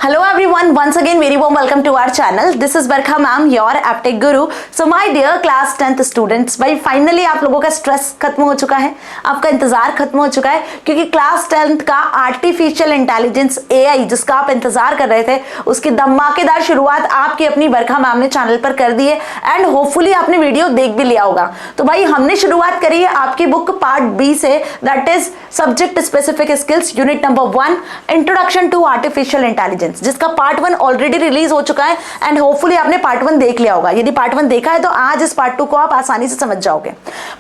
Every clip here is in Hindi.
Hello everyone, once again very warm welcome to our channel. This is Barkha ma'am, your Aptech Guru. So my dear class 10th students, भाई फाइनली आप लोगों का स्ट्रेस खत्म हो चुका है, आपका इंतजार खत्म हो चुका है, क्योंकि क्लास 10th का आर्टिफिशियल इंटेलिजेंस AI जिसका आप इंतजार कर रहे थे, उसकी धमाकेदार शुरुआत आपकी अपनी बरखा मैम ने चैनल पर कर दी है एंड होपफुली आपने वीडियो देख भी लिया होगा। तो भाई हमने शुरुआत करी है आपकी बुक पार्ट बी से, that is subject specific skills unit number 1 introduction to artificial intelligence, जिसका पार्ट 1 ऑलरेडी रिलीज हो चुका है एंड होपफुली आपने पार्ट 1 देख लिया होगा। यदि पार्ट 1 देखा है तो आज इस पार्ट 2 को आप आसानी से समझ जाओगे।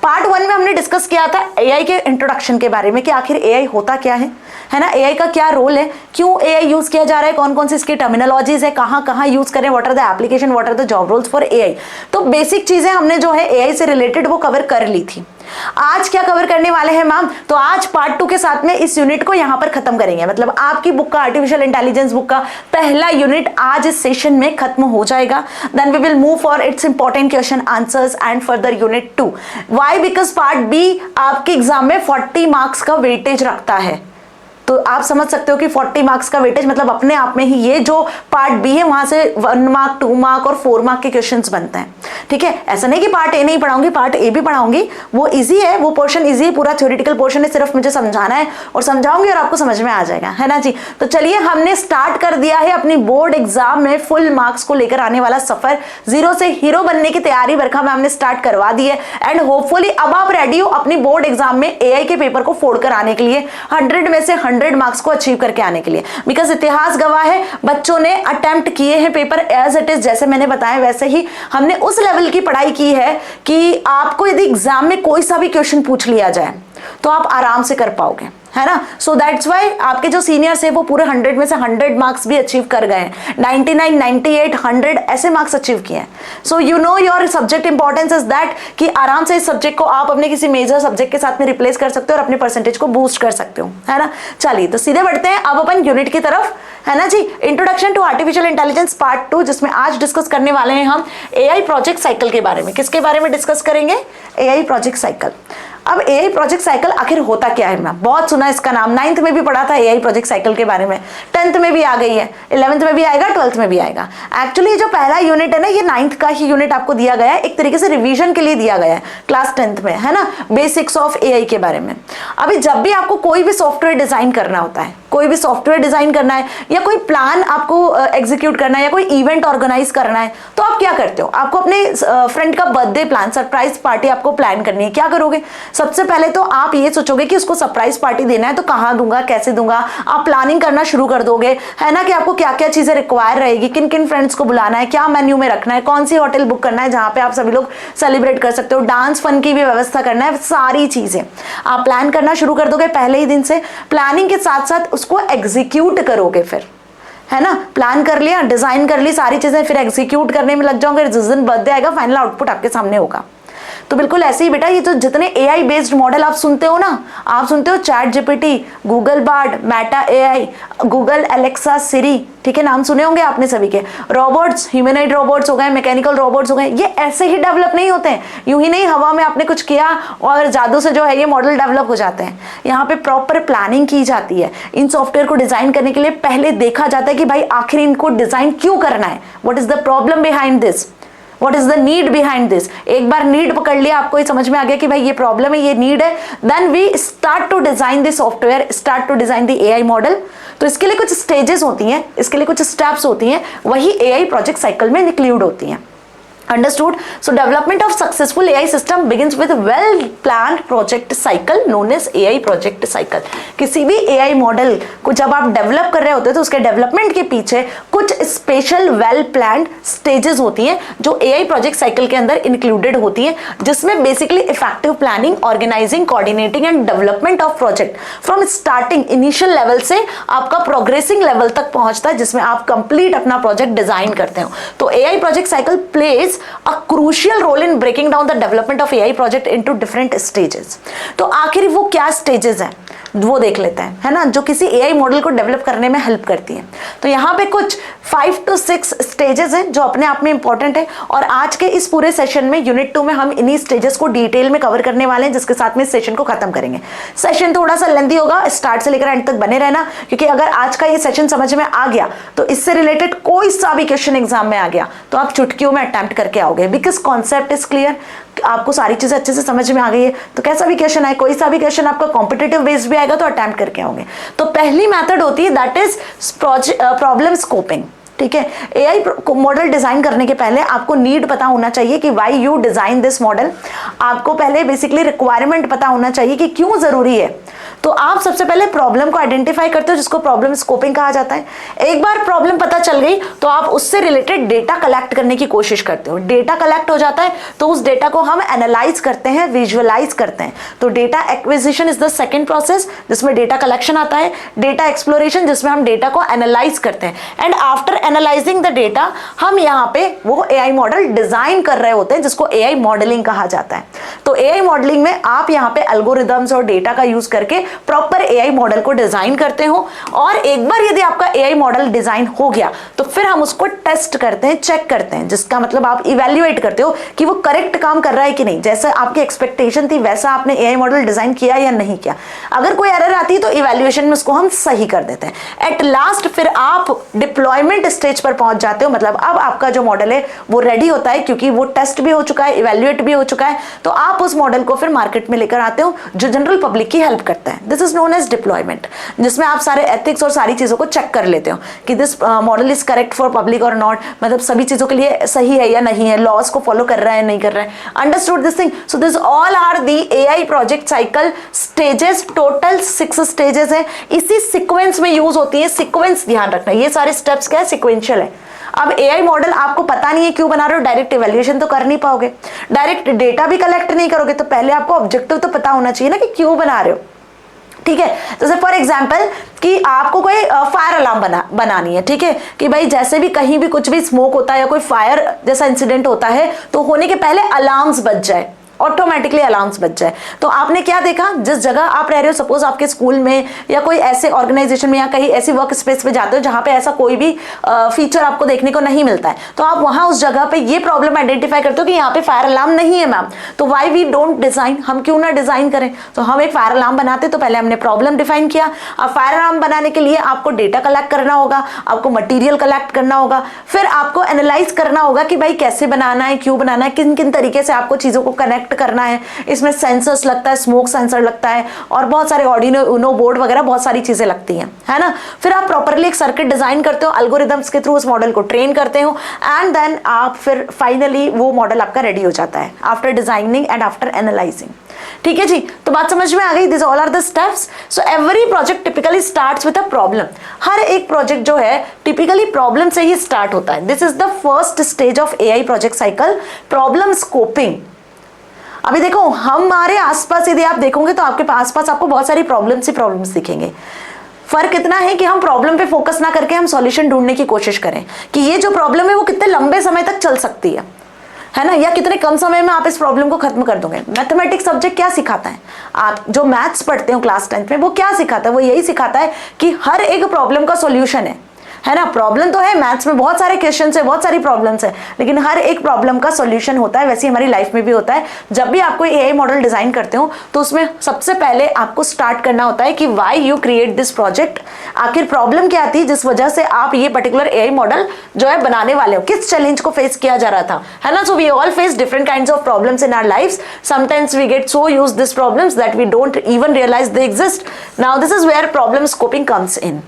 पार्ट 1 में हमने डिस्कस किया था एआई के इंट्रोडक्शन के बारे में कि आखिर एआई होता क्या है ना, एआई का क्या रोल है, क्यों एआई यूज किया जा रहा है, कौन कौन सी इसकी टर्मिनोलॉजीज है, कहां कहां यूज करें, what are the application, what are the job roles for AI. तो बेसिक चीजें हमने जो है एआई से रिलेटेड वो कवर कर ली थी। आज क्या कवर करने वाले हैं मैम, तो आज पार्ट 2 के साथ में इस यूनिट को यहां पर खत्म करेंगे। मतलब आपकी बुक का आर्टिफिशियल इंटेलिजेंस बुक का पहला यूनिट आज इस सेशन में खत्म हो जाएगा। Then we will move for its important question answers and further unit 2। Why? Because part B आपके एग्जाम में 40 मार्क्स का वेटेज रखता है। तो आप समझ सकते हो कि 40 मार्क्स का वेटेज मतलब अपने आप में ही ये जो पार्ट बी है वहां से 1 मार्क 2 मार्क और 4 मार्क के क्वेश्चंस बनते हैं। ठीक है, ऐसा नहीं कि पार्ट ए नहीं पढ़ाऊंगी, पार्ट ए भी पढ़ाऊंगी, वो इजी है, वो पोर्शन इजी है, पूरा थ्योरेटिकल पोर्शन है, सिर्फ मुझे समझाना है और समझाऊंगी और आपको समझ में आ जाएगा, है ना जी। तो चलिए हमने स्टार्ट कर दिया है अपनी बोर्ड एग्जाम में फुल मार्क्स को लेकर आने वाला सफर। जीरो से हीरो बनने की तैयारी बरखा मैम ने स्टार्ट करवा दी है एंड होपफुली अब आप रेडी हो अपनी बोर्ड एग्जाम में एआई के पेपर को फोड़ कर आने के लिए, 100 में से 100 मार्क्स को अचीव करके आने के लिए। बिकॉज इतिहास गवाह है, बच्चों ने अटेम्प्ट किए हैं पेपर एज इट इज, जैसे मैंने बताया वैसे ही हमने उस लेवल की पढ़ाई की है कि आपको यदि एग्जाम में कोई सा भी क्वेश्चन पूछ लिया जाए तो आप आराम से कर पाओगे, है ना। सो दैट्स वाई आपके जो सीनियर्स है वो पूरे 100 में से 100 मार्क्स भी अचीव कर गए हैं, 99, 98, 100 ऐसे मार्क्स अचीव किए हैं। So you know your subject importance is that कि आराम से इस सब्जेक्ट को आप अपने किसी मेजर सब्जेक्ट के साथ में रिप्लेस कर सकते हो और अपने परसेंटेज को बूस्ट कर सकते हो, है ना। चलिए तो सीधे बढ़ते हैं अब अपन यूनिट की तरफ, है ना जी। Introduction to artificial intelligence part 2, जिसमें आज डिस्कस करने वाले हैं हम एआई प्रोजेक्ट साइकिल के बारे में। किसके बारे में डिस्कस करेंगे? AI project cycle. अब एआई प्रोजेक्ट साइकिल आखिर होता क्या है? मैं बहुत सुना इसका नाम, 9th में भी पढ़ा था एआई प्रोजेक्ट साइकिल के बारे में, 10th में भी आ गई है, 11th में भी आएगा, 12th में भी आएगा। एक्चुअली जो पहला यूनिट है ना, ये 9th का ही यूनिट आपको दिया गया है, एक तरीके से रिवीजन के लिए दिया गया है क्लास 10th में, है ना, बेसिक्स ऑफ एआई के बारे में। अभी जब भी आपको कोई भी सॉफ्टवेयर डिजाइन करना होता है, कोई भी सॉफ्टवेयर डिजाइन करना है या कोई प्लान आपको एग्जीक्यूट करना है या कोई इवेंट ऑर्गेनाइज करना है, तो आप क्या करते हो? आपको अपने फ्रेंड का बर्थडे प्लान, सरप्राइज पार्टी आपको प्लान करनी है। क्या करोगे? सबसे पहले तो आप ये सोचोगे कि उसको सरप्राइज पार्टी देना है तो कहाँ दूंगा, कैसे दूंगा। आप प्लानिंग करना शुरू कर दोगे, है ना, कि आपको क्या क्या चीजें रिक्वायर रहेगी, किन किन फ्रेंड्स को बुलाना है, क्या मेन्यू में रखना है, कौन सी होटल बुक करना है जहाँ पे आप सभी लोग सेलिब्रेट कर सकते हो, डांस फन की भी व्यवस्था करना है, सारी चीजें आप प्लान करना शुरू कर दोगे पहले ही दिन से। प्लानिंग के साथ साथ उसको एग्जीक्यूट करोगे फिर, है ना। प्लान कर लिया, डिजाइन कर ली सारी चीजें, फिर एग्जीक्यूट करने में लग जाओगे। जिस दिन बर्थडे आएगा फाइनल आउटपुट आपके सामने होगा। तो बिल्कुल ऐसे ही बेटा, ये तो जितने एआई बेस्ड मॉडल आप सुनते हो ना, आप सुनते हो Chat GPT, Google Bard, Meta AI, Google Alexa, Siri, ठीक है, नाम सुने होंगे आपने सभी के। रोबोट्स, ह्यूमनॉइड रोबोट्स हो गए, मैकेनिकल रोबोट्स हो गए, ये ऐसे ही डेवलप नहीं होते हैं, यूं ही नहीं हवा में आपने कुछ किया और जादू से जो है ये मॉडल डेवलप हो जाते हैं। यहाँ पे प्रॉपर प्लानिंग की जाती है। इन सॉफ्टवेयर को डिजाइन करने के लिए पहले देखा जाता है कि भाई आखिर इनको डिजाइन क्यों करना है, what is the problem behind this, What is the need behind this? एक बार नीड पकड़ लिया, आपको ये समझ में आ गया कि भाई ये प्रॉब्लम है, ये नीड है, then we start to design the software, start to design the AI model. तो इसके लिए कुछ स्टेजेस होती हैं, इसके लिए कुछ स्टेप्स होती हैं, वही एआई प्रोजेक्ट साइकिल में इंक्लूड होती हैं। Understood? So development of successful AI system begins with a well-planned project cycle known as AI project cycle. किसी भी AI मॉडल को जब आप डेवलप कर रहे होते हैं तो उसके डेवलपमेंट के पीछे कुछ स्पेशल वेल प्लान्ड स्टेजेस होती हैं जो AI प्रोजेक्ट साइकिल के अंदर इंक्लूडेड होती हैं, जिसमें basically effective planning, organizing, coordinating and development of project from starting initial level से आपका प्रोग्रेसिंग लेवल तक पहुंचता है, जिसमें आप कंप्लीट अपना प्रोजेक्ट डिजाइन करते हो। तो AI project cycle plays a crucial role in breaking down the development of AI project into different stages. तो आखिर वो क्या स्टेजेस हैं? वो देख लेते हैं, है ना, जो किसी एआई मॉडल को डेवलप करने में हेल्प करती है। तो यहाँ पे कुछ 5 to 6 स्टेजेस हैं जो अपने आप में इंपॉर्टेंट है, और आज के इस पूरे सेशन में यूनिट 2 में हम इन्हीं स्टेजेस को डिटेल में कवर करने वाले हैं, जिसके साथ में इस सेशन को खत्म करेंगे। सेशन थोड़ा सा लेंथी होगा, स्टार्ट से लेकर एंड तक बने रहना, क्योंकि अगर आज का ये सेशन समझ में आ गया तो इससे रिलेटेड कोई सा भी क्वेश्चन एग्जाम में आ गया तो आप चुटकियों में अटेम्प्ट करके आओगे, बिकॉज कॉन्सेप्ट इज क्लियर, आपको सारी चीजें अच्छे से समझ में आ गई है। तो कैसा भी क्वेश्चन आए, कोई सा भी क्वेश्चन आपका कॉम्पिटिटिव बेस्ड भी आएगा तो अटेम्प्ट करके आओगे। तो पहली मेथड होती है दैट इज प्रॉब्लम स्कोपिंग। ठीक है, एआई मॉडल डिजाइन करने के पहले आपको नीड पता होना चाहिए कि why you design this model. आपको पहले बेसिकली रिक्वायरमेंट पता होना चाहिए कि क्यों जरूरी है। तो आप सबसे पहले प्रॉब्लम को आइडेंटिफाई करते हो, जिसको प्रॉब्लम स्कोपिंग कहा जाता है। एक बार प्रॉब्लम पता चल गई तो आप उससे रिलेटेड डेटा कलेक्ट करने की कोशिश करते हो। डेटा कलेक्ट हो जाता है तो उस डेटा को हम एनालाइज करते हैं, विजुअलाइज करते हैं। तो data acquisition is the second process, जिसमें डेटा कलेक्शन आता है। डेटा एक्सप्लोरेशन, जिसमें हम डेटा को एनालाइज करते हैं। And after analysing the data हम यहाँ पे वो एआई मॉडल डिजाइन कर रहे होते हैं, जिसको एआई मॉडलिंग कहा जाता है। तो एआई मॉडलिंग में आप यहाँ पे एल्गोरिदम्स और डेटा का यूज करके प्रॉपर एआई मॉडल को डिजाइन करते हो, और एक बार यदि आपका एआई मॉडल डिजाइन हो गया तो फिर हम उसको टेस्ट करते हैं, चेक करते हैं, जिसका मतलब आप इवैल्यूएट करते हो कि वो करेक्ट काम कर रहा है कि नहीं, जैसे आपकी एक्सपेक्टेशन थी वैसा आपने एआई मॉडल डिजाइन किया या नहीं किया। अगर कोई एरर आती है तो इवैल्यूएशन में उसको हम सही कर देते हैं। एट लास्ट फिर आप डिप्लॉयमेंट स्टेज पर पहुंच जाते हो, मतलब अब आपका जो मॉडल है वो रेडी होता है, क्योंकि वो टेस्ट भी हो चुका है, इवैल्यूएट भी हो चुका है। तो आप उस मॉडल को फिर मार्केट में लेकर आते हो, जो जनरल पब्लिक की हेल्प करता है। This is known as deployment, जिसमें आप सारे एथिक्स और सारी चीजों को चेक कर लेते हो कि this model is correct for public और नॉट, मतलब सभी चीजों के लिए सही है या नहीं है, लॉज को फॉलो कर रहा है नहीं कर रहा है। Understood this thing? So this all are the AI project cycle stages. Total 6 stages है, इसी सीक्वेंस में यूज होती है। सीक्वेंस ध्यान रखना, ये सारे स्टेप्स क्या है, सीक्वेंशियल है। अब एआई मॉडल आपको पता नहीं है क्यों बना रहे हो, डायरेक्ट इवैल्यूएशन तो कर नहीं पाओगे, डायरेक्ट डेटा भी कलेक्ट नहीं करोगे, तो पहले आपको ऑब्जेक्टिव तो पता होना चाहिए ना कि क्यों बना रहे हो। ठीक है, जैसे फॉर एग्जाम्पल कि आपको कोई फायर अलार्म बनानी है, ठीक है, कि भाई जैसे भी कहीं भी कुछ भी स्मोक होता है या कोई फायर जैसा इंसिडेंट होता है तो होने के पहले अलार्म्स बज जाए, ऑटोमेटिकली अलार्म्स बज जाए। तो आपने क्या देखा, जिस जगह आप रह रहे हो, सपोज आपके स्कूल में या कोई ऐसे ऑर्गेनाइजेशन में या कहीं ऐसी वर्क स्पेस पे जाते हो जहां पे ऐसा कोई भी फीचर आपको देखने को नहीं मिलता है, तो आप वहां उस जगह पे ये प्रॉब्लम आइडेंटिफाई करते हो कि यहाँ पे फायर अलार्म नहीं है मैम, तो वाई वी डोंट डिजाइन, हम क्यों ना डिजाइन करें। तो हम एक फायर अलार्म बनाते तो पहले हमने प्रॉब्लम डिफाइन किया। अब फायर अलार्म बनाने के लिए आपको डेटा कलेक्ट करना होगा, आपको मटीरियल कलेक्ट करना होगा, फिर आपको एनालाइज करना होगा कि भाई कैसे बनाना है, क्यों बनाना है, किन किन तरीके से आपको चीजों को कनेक्ट करना है। इसमें सेंसर्स लगता है, स्मोक सेंसर लगता है, और बहुत सारे ऑर्डिनो यूनो बोर्ड वगैरह बहुत सारी चीजें लगती हैं, है ना। फिर आप प्रॉपरली एक सर्किट डिजाइन करते हो, एल्गोरिदम्स के थ्रू उस मॉडल को ट्रेन करते हो, एंड देन आप फिर फाइनली वो मॉडल आपका रेडी हो जाता है after designing and after analysing. ठीक है जी, तो बात समझ में आ गई। This all are the steps. So every project typically starts with a problem. हर एक प्रोजेक्ट जो है टिपिकली प्रॉब्लम से ही स्टार्ट होता है। This is the first stage of AI project cycle, problem scoping. अभी देखो हमारे आसपास यदि आप देखोगे तो आपके आसपास आपको बहुत सारी प्रॉब्लम्स दिखेंगे। फर्क इतना है कि हम प्रॉब्लम पे फोकस ना करके हम सॉल्यूशन ढूंढने की कोशिश करें कि ये जो प्रॉब्लम है वो कितने लंबे समय तक चल सकती है ना, या कितने कम समय में आप इस प्रॉब्लम को खत्म कर दोगे। मैथमेटिक्स सब्जेक्ट क्या सिखाता है, आप जो मैथ्स पढ़ते हो क्लास 10th में, वो क्या सिखाता है, वो यही सिखाता है कि हर एक प्रॉब्लम का सॉल्यूशन है ना। प्रॉब्लम तो है, मैथ्स में बहुत सारे क्वेश्चंस है, बहुत सारी प्रॉब्लम्स है, लेकिन हर एक प्रॉब्लम का सॉल्यूशन होता है। वैसे हमारी लाइफ में भी होता है। जब भी आप कोई एआई मॉडल डिजाइन करते हो तो उसमें सबसे पहले आपको स्टार्ट करना होता है कि why you create this project. आखिर प्रॉब्लम क्या थी जिस वजह से आप ये पर्टिकुलर एआई मॉडल जो है बनाने वाले हो, किस चैलेंज को फेस किया जा रहा था, है ना। So we all face different kinds of problems in our lives. Sometimes we get so used this problems that we don't even realise they exist. Now this is where problem scoping comes in.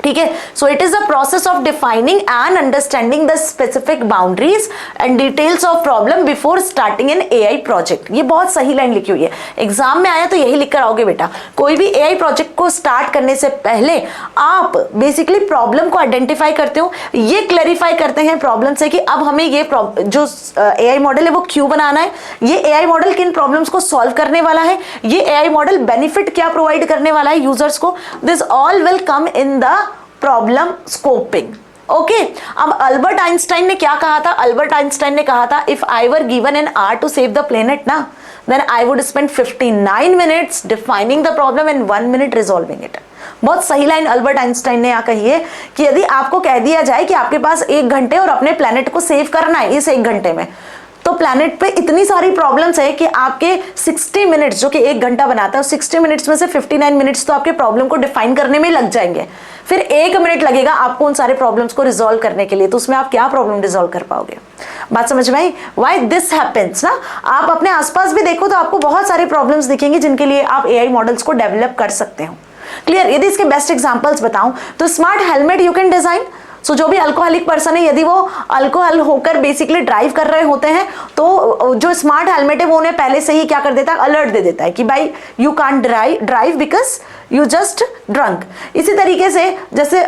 ठीक है, so it is the process of defining and understanding the specific boundaries and details of problem before starting an AI project. ये बहुत सही लाइन लिखी हुई है, एग्जाम में आया तो यही लिखकर आओगे बेटा। कोई भी एआई प्रोजेक्ट को स्टार्ट करने से पहले आप बेसिकली प्रॉब्लम को आइडेंटिफाई करते हो, ये क्लैरिफाई करते हैं प्रॉब्लम से कि अब हमें ये जो एआई मॉडल है वो क्यों बनाना है, ये एआई मॉडल किन प्रॉब्लम्स को सॉल्व करने वाला है, ये एआई मॉडल बेनिफिट क्या प्रोवाइड करने वाला है यूजर्स को। This all will come in the problem scoping. Okay, अब अल्बर्ट आइंस्टाइन ने क्या कहा था, अल्बर्ट आइंस्टाइन ने कहा था if I were given an hour to save the planet ना, then I would spend 59 minutes defining the problem and 1 minute resolving it. बहुत सही लाइन अल्बर्ट आइंस्टाइन ने यहाँ कही है कि यदि आपको कह दिया जाए कि आपके पास 1 घंटे और अपने प्लेनेट को सेव करना है इस 1 घंटे में, तो प्लैनेट पे इतनी सारी प्रॉब्लम्स है कि आपके 60 मिनट्स जो कि 1 घंटा बनाता है, 60 मिनट्स में से 59 मिनट्स तो आपके प्रॉब्लम को डिफाइन करने में लग जाएंगे, फिर 1 मिनट लगेगा आपको उन सारे प्रॉब्लम्स को रिजॉल्व करने के लिए। तो उसमें आप क्या प्रॉब्लम रिजॉल्व कर पाओगे? बात समझ में आई? व्हाई दिस हैपेंस ना? आप अपने आसपास भी देखो तो आपको बहुत सारे प्रॉब्लम्स दिखेंगे जिनके लिए आप एआई मॉडल्स को डेवलप कर सकते हो। क्लियर? यदि इसके बेस्ट एग्जांपल्स बताऊं तो smart helmet you can design. So जो भी अल्कोहलिक पर्सन है, यदि वो अल्कोहल होकर बेसिकली ड्राइव कर रहे होते हैं तो जो स्मार्ट हेलमेट है वो उन्हें पहले से ही क्या कर देता है, अलर्ट दे देता है कि भाई you can't drive because you just drunk. इसी तरीके से जैसे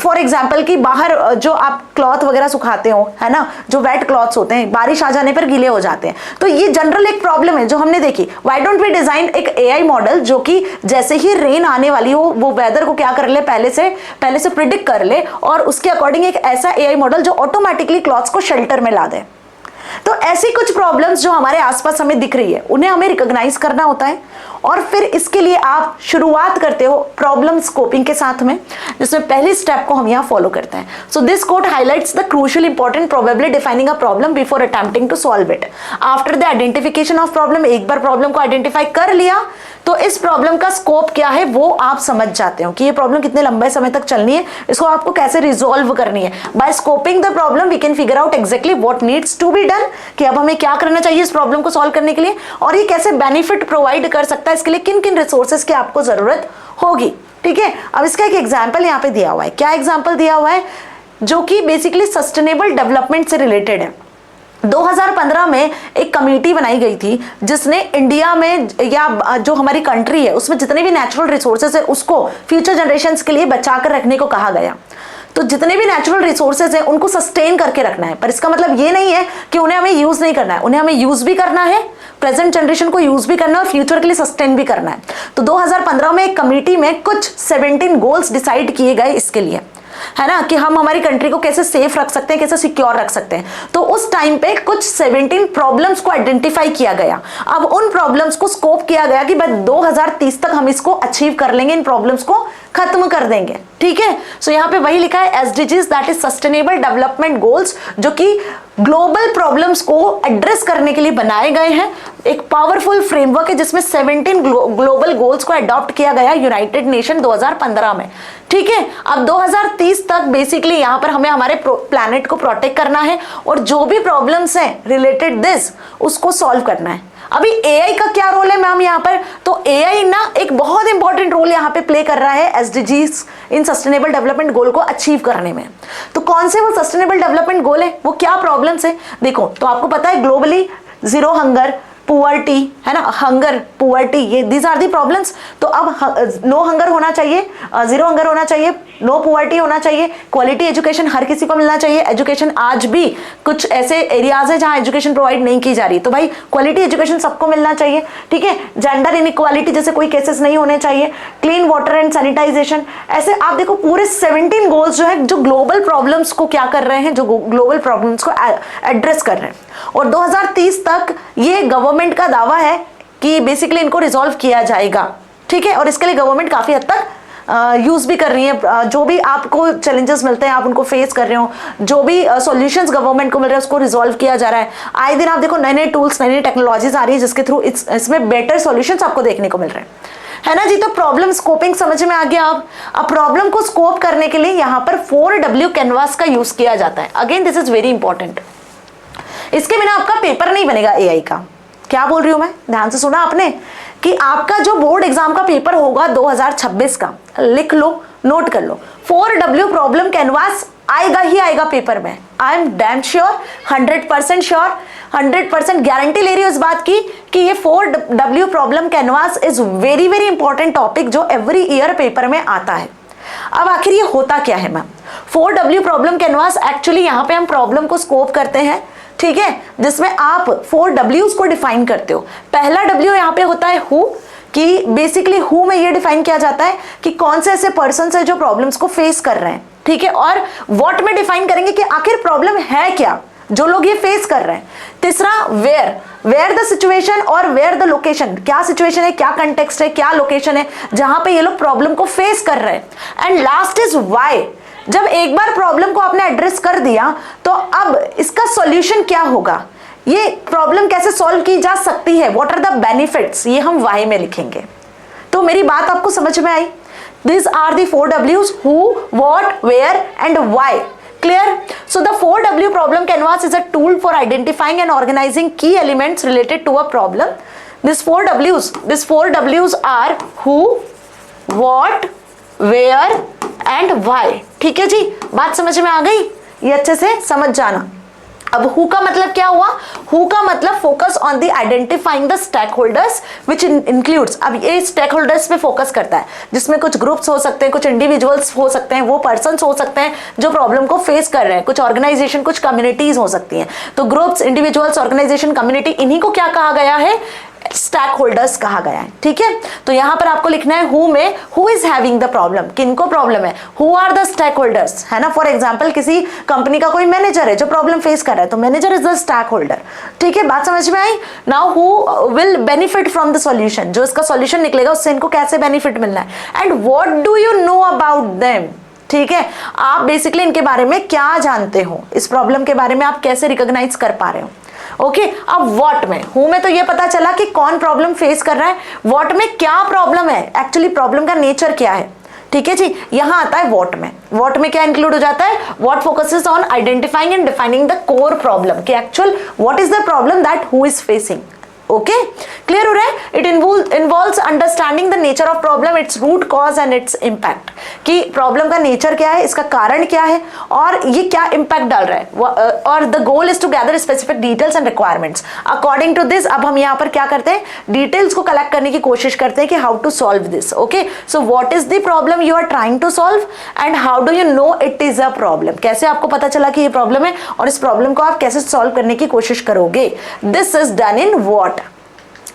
फॉर एग्जाम्पल कि बाहर जो आप क्लॉथ वगैरह सुखाते हो, है ना, जो वेट क्लॉथ्स होते हैं बारिश आ जाने पर गीले हो जाते हैं, तो ये जनरल एक प्रॉब्लम है जो हमने देखी। व्हाई डोंट वी डिजाइन एक एआई मॉडल जो कि जैसे ही रेन आने वाली हो वो वेदर को क्या कर ले, पहले से प्रिडिक्ट कर ले और उसके अकॉर्डिंग एक ऐसा एआई मॉडल जो ऑटोमेटिकली क्लॉथ्स को शेल्टर में ला दे। तो ऐसी कुछ प्रॉब्लम्स जो हमारे आसपास हमें दिख रही है उन्हें हमें रिकॉग्नाइज करना होता है और फिर इसके लिए आप शुरुआत करते हो प्रॉब्लम स्कोपिंग के साथ में, जिसमें पहली स्टेप को हम यहाँ फॉलो करते हैं। So this quote highlights the crucial important probably defining a problem before attempting to solve it. After the identification of problem, एक बार प्रॉब्लम को आइडेंटिफाई कर लिया तो इस प्रॉब्लम का स्कोप क्या है वो आप समझ जाते हो कि ये प्रॉब्लम कितने लंबे समय तक चलनी है, इसको आपको कैसे रिजॉल्व करनी है। By scoping the problem we can figure out exactly what needs to be done, कि अब हमें क्या करना चाहिए इस प्रॉब्लम को सॉल्व करने के लिए और ये कैसे बेनिफिट प्रोवाइड कर सकता है, इसके लिए किन किन रिसोर्सेज की आपको जरूरत होगी। ठीक है, अब इसका एक एग्जाम्पल यहाँ पे दिया हुआ है। क्या एग्जाम्पल दिया हुआ है? जो कि बेसिकली सस्टेनेबल डेवलपमेंट से रिलेटेड है। 2015 में एक कमेटी बनाई गई थी जिसने इंडिया में या जो हमारी कंट्री है उसमें जितने भी नेचुरल रिसोर्सेज है उसको फ्यूचर जनरेशंस के लिए बचा कर रखने को कहा गया। तो जितने भी नेचुरल रिसोर्सेज है उनको सस्टेन करके रखना है, पर इसका मतलब ये नहीं है कि उन्हें हमें यूज नहीं करना है, उन्हें हमें यूज भी करना है, प्रेजेंट जनरेशन को यूज भी करना है और फ्यूचर के लिए सस्टेन भी करना है। तो 2015 में एक कमेटी में कुछ 17 गोल्स डिसाइड किए गए इसके लिए, है ना, कि हम हमारी कंट्री को कैसे सेफ रख सकते हैं, कैसे सिक्योर रख सकते हैं। तो उस टाइम पे कुछ 17 प्रॉब्लम्स को आइडेंटिफाई किया गया। अब उन प्रॉब्लम्स को स्कोप किया गया कि भाई 2030 तक हम इसको अचीव कर लेंगे, इन प्रॉब्लम्स को खत्म कर देंगे। ठीक है, सो यहाँ पे वही लिखा है SDGs, that is sustainable development goals, जो कि ग्लोबल प्रॉब्लम्स को एड्रेस करने के लिए बनाए गए हैं। एक पावरफुल फ्रेमवर्क है जिसमें 17 ग्लोबल गोल्स को अडॉप्ट किया गया यूनाइटेड नेशन 2015 में। ठीक है, अब 2030 तक बेसिकली यहाँ पर हमें हमारे प्लैनेट को प्रोटेक्ट करना है और जो भी प्रॉब्लम्स हैं रिलेटेड दिस उसको सॉल्व करना है। अभी एआई का क्या रोल है मैम यहाँ पर? तो एआई ना एक बहुत इंपॉर्टेंट रोल यहाँ पे प्ले कर रहा है एसडीजीज इन सस्टेनेबल डेवलपमेंट गोल को अचीव करने में। तो कौन से वो सस्टेनेबल डेवलपमेंट गोल है, वो क्या प्रॉब्लम्स है? देखो, तो आपको पता है ग्लोबली जीरो हंगर, पुअर्टी, है ना, हंगर, पुअर्टी, ये दीज आर दी प्रॉब्लम्स। तो अब नो हंगर होना चाहिए, जीरो हंगर होना चाहिए, नो पुअर्टी होना चाहिए, क्वालिटी एजुकेशन हर किसी को मिलना चाहिए। एजुकेशन आज भी कुछ ऐसे एरियाज है जहां एजुकेशन प्रोवाइड नहीं की जा रही, तो भाई क्वालिटी एजुकेशन सबको मिलना चाहिए। ठीक है, जेंडर इनइक्वालिटी जैसे कोई केसेस नहीं होने चाहिए, क्लीन वाटर एंड सैनिटाइजेशन, ऐसे आप देखो पूरे 17 गोल्स जो है जो ग्लोबल प्रॉब्लम्स को क्या कर रहे हैं, जो ग्लोबल प्रॉब्लम्स को एड्रेस कर रहे हैं। और 2030 तक ये गवर्नमेंट का दावा है कि बेसिकली इनको रिजॉल्व किया जाएगा। ठीक है, और इसके लिए गवर्नमेंट काफी हद तक यूज भी कर रही है। जो भी आपको चैलेंजेस मिलते हैं आप उनको फेस कर रहे हो, जो भी सॉल्यूशंस गवर्नमेंट को मिल रहे हैं उसको रिजॉल्व किया जा रहा है। आए दिन आप देखो नए नए टूल्स, नई नई टेक्नोलॉजीज आ रही है जिसके थ्रू इसमें बेटर सॉल्यूशंस आपको देखने को मिल रहे हैं, है ना जी। तो प्रॉब्लम स्कोपिंग समझ में आ गया। अब प्रॉब्लम को स्कोप करने के लिए यहाँ पर 4W कैनवास का यूज किया जाता है। Again this is very important, इसके बिना आपका पेपर नहीं बनेगा एआई का। क्या बोल रही हूं मैं, ध्यान से सुना आपने, कि आपका जो बोर्ड एग्जाम का पेपर होगा 2026 का, लिख लो, नोट कर लो, 4W प्रॉब्लम कैनवास आएगा ही आएगा पेपर में। I am damn sure, 100% sure, 100% guarantee ले रही हूं इस बात की कि ये 4W problem canvas is very very important topic जो एवरी ईयर पेपर में आता है। अब आखिर ये होता क्या है ma'am? 4W problem canvas actually यहाँ पे हम प्रॉब्लम को स्कोप करते हैं, ठीक है, जिसमें आप 4Ws को डिफाइन करते हो। पहला W यहाँ पे होता है हु, कि बेसिकली हु में ये डिफाइन किया जाता है कि कौन से ऐसे पर्सन है जो प्रॉब्लम्स को फेस कर रहे हैं। ठीक है, और व्हाट में डिफाइन करेंगे कि आखिर प्रॉब्लम है क्या, जो लोग ये फेस कर रहे हैं। तीसरा वेयर द सिचुएशन और वेयर द लोकेशन, क्या सिचुएशन है, क्या कंटेक्स्ट है, क्या लोकेशन है जहां पे ये लोग प्रॉब्लम को फेस कर रहे हैं। एंड लास्ट इज व्हाई, जब एक बार प्रॉब्लम को आपने एड्रेस कर दिया तो अब इसका सॉल्यूशन क्या होगा, ये प्रॉब्लम कैसे सॉल्व की जा सकती है, व्हाट आर द बेनिफिट्स, ये हम वाई में लिखेंगे। तो मेरी बात आपको समझ में आई? These are the 4 W's: who, what, where and why. Clear? So the 4W problem canvas is a tool for identifying and organizing key elements related to a problem. These 4 W's are who, what, where and why. ठीक है जी, बात समझ में आ गई? ये अच्छे से समझ जाना। अब हु का मतलब क्या हुआ? हु का मतलब focus on the identifying the stakeholders which includes, अब ये स्टेक होल्डर्स पे फोकस करता है जिसमें कुछ ग्रुप्स हो सकते हैं, कुछ इंडिविजुअल्स हो सकते हैं, वो पर्सन्स हो सकते हैं जो प्रॉब्लम को फेस कर रहे हैं, कुछ ऑर्गेनाइजेशन, कुछ कम्युनिटीज हो सकती हैं। तो ग्रुप्स, इंडिविजुअल्स, ऑर्गेनाइजेशन, कम्युनिटी, इन्हीं को क्या कहा गया है? स्टैक होल्डर्स कहा गया है। ठीक है, तो यहां पर आपको लिखना है हु में who is having the problem, किनको प्रॉब्लम है, who are the stakeholders, है ना। फॉर एग्जांपल किसी कंपनी का कोई मैनेजर है जो प्रॉब्लम फेस कर रहा है, तो manager is the stakeholder. ठीक है, बात समझ में आई? Now who will benefit from the solution, जो इसका सॉल्यूशन निकलेगा उससे इनको कैसे बेनिफिट मिलना है। And what do you know about them, ठीक है, आप बेसिकली इनके बारे में क्या जानते हो, इस प्रॉब्लम के बारे में आप कैसे रिकॉग्नाइज कर पा रहे हो। ओके, अब व्हाट में, हु में तो ये पता चला कि कौन प्रॉब्लम फेस कर रहा है, व्हाट में क्या प्रॉब्लम है, एक्चुअली प्रॉब्लम का नेचर क्या है। ठीक है जी, यहां आता है व्हाट में। व्हाट में क्या इंक्लूड हो जाता है? What focuses on identifying and defining the core problem, कि actual what is the problem that who is facing. Okay, clear हो रहा है? It involves understanding the nature of problem, its root cause and its impact, कि प्रॉब्लम का नेचर क्या है, इसका कारण क्या है और ये क्या इम्पैक्ट डाल रहा है। और the goal is to gather specific details and requirements according to this. अब हम यहाँ पर क्या करते हैं? डिटेल्स को कलेक्ट करने की कोशिश करते हैं कि how to solve this. Okay, so what is the problem you are trying to solve and how do you know it is a problem, कैसे आपको पता चला कि ये प्रॉब्लम है और इस प्रॉब्लम को आप कैसे सॉल्व करने की कोशिश करोगे। This is done in what,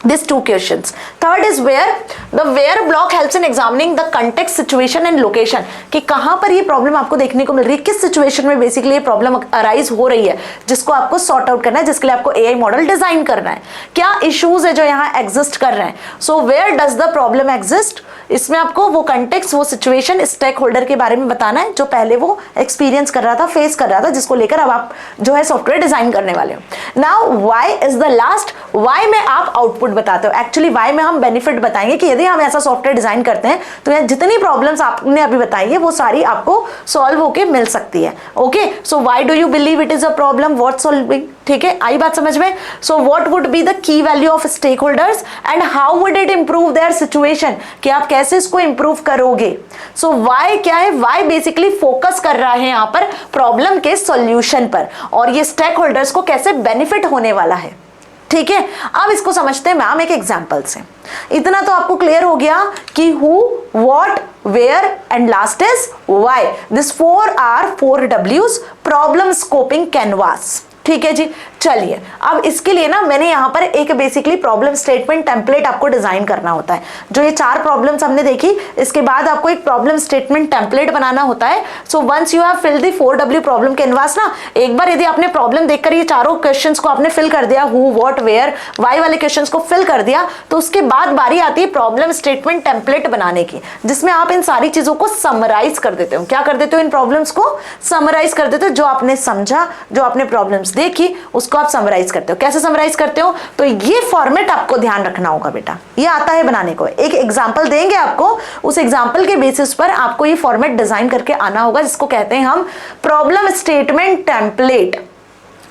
these 2 questions. Third is where. The where block helps in examining the context, situation and location, कि कहां पर ये प्रॉब्लम आपको देखने को मिल रही है, किस सिचुएशन में बेसिकली ये प्रॉब्लम अराइज हो रही है, जिसको आपको सॉर्ट आउट करना है, जिसके लिए आपको एआई मॉडल डिजाइन करना है, क्या इश्यूज है जो यहाँ एग्जिस्ट कर रहे हैं। So where does the problem exist, इसमें आपको वो कंटेक्स्ट, वो सिचुएशन, स्टेक होल्डर के बारे में बताना है जो पहले वो एक्सपीरियंस कर रहा था, फेस कर रहा था, जिसको लेकर अब आप जो है सॉफ्टवेयर डिजाइन करने वाले हो। Now why is the last. Why में आप आउटपुट बताते हो, एक्चुअली वाई में हम बेनिफिट बताएंगे कि यदि हम ऐसा सॉफ्टवेयर डिजाइन करते हैं तो यहाँ जितनी प्रॉब्लम्स आपने अभी बताई है वो सारी आपको सॉल्व होके मिल सकती है। Okay, so why do you believe it is a problem, what solving. ठीक है, आई बात समझ में? So what would be the key value of stakeholders and how would it improve their situation, कि आप कैसे इसको इंप्रूव करोगे। सो वाई क्या है? वाई बेसिकली फोकस कर रहा है यहाँ पर प्रॉब्लम के सॉल्यूशन पर और ये स्टेक होल्डर्स को कैसे बेनिफिट होने वाला है। ठीक है, अब इसको समझते हैं मैम एक एग्जांपल से। इतना तो आपको क्लियर हो गया कि who, what, where and last is why. This 4 are 4 W's problem scoping canvas. ठीक है जी, चलिए अब इसके लिए ना मैंने यहाँ पर एक बेसिकली प्रॉब्लम स्टेटमेंट टेम्पलेट आपको डिजाइन करना होता है। जो ये 4 प्रॉब्लम्स हमने देखी, इसके बाद आपको एक प्रॉब्लम स्टेटमेंट टेम्पलेट बनाना होता है। So once you have filled the 4W problem canvas ना, एक बार यदि आपने प्रॉब्लम देखकर ये चारों क्वेश्चंस को आपने फिल कर दिया, हु, व्हाट, वेयर, वाई वाले क्वेश्चंस को फिल कर दिया, तो उसके बाद बारी आती है प्रॉब्लम स्टेटमेंट टेम्पलेट बनाने की, जिसमें आप इन सारी चीजों को समराइज कर देते हो। क्या कर देते हो? इन प्रॉब्लम्स को समराइज कर देते हो, जो आपने समझा, जो आपने प्रॉब्लम्स देखी उसको आप समराइज करते हो। कैसे समराइज करते हो? तो ये फॉर्मेट आपको ध्यान रखना होगा बेटा, ये आता है बनाने को। एक एग्जांपल देंगे आपको, उस एग्जांपल के बेसिस पर आपको ये फॉर्मेट डिजाइन करके आना होगा, जिसको कहते हैं हम प्रॉब्लम स्टेटमेंट टेम्पलेट।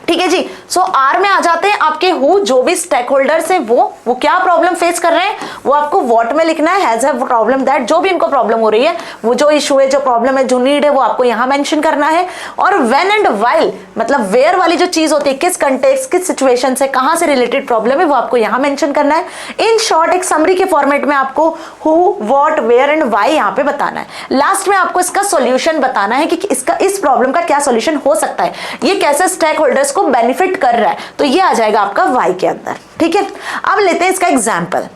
ठीक है जी, सो आर में आ जाते हैं आपके हु, जो भी स्टेक होल्डर्स हैं वो क्या प्रॉब्लम फेस कर रहे हैं वो आपको व्हाट में लिखना है, हैज अ प्रॉब्लम दैट, जो भी इनको प्रॉब्लम हो रही है, वो जो इशू है, जो प्रॉब्लम है, जो नीड है, वो आपको यहाँ मेंशन करना है। और व्हेन एंड व्हाइल, मतलब वेयर वाली जो चीज होती है, किस कंटेक्स्ट, किस सिचुएशन से, कहां से रिलेटेड प्रॉब्लम है, वो आपको यहाँ मेंशन करना है। इन शॉर्ट एक समरी के फॉर्मेट में आपको who, what, where and why यहाँ पे बताना है। लास्ट में आपको इसका सोल्यूशन बताना है कि इसका, इस प्रॉब्लम का क्या सोल्यूशन हो सकता है, ये कैसे स्टेक होल्डर्स को बेनिफिट कर रहा है, तो ये आ जाएगा आपका वाई के अंदर। ठीक है, अब लेते हैं इसका एग्जाम्पल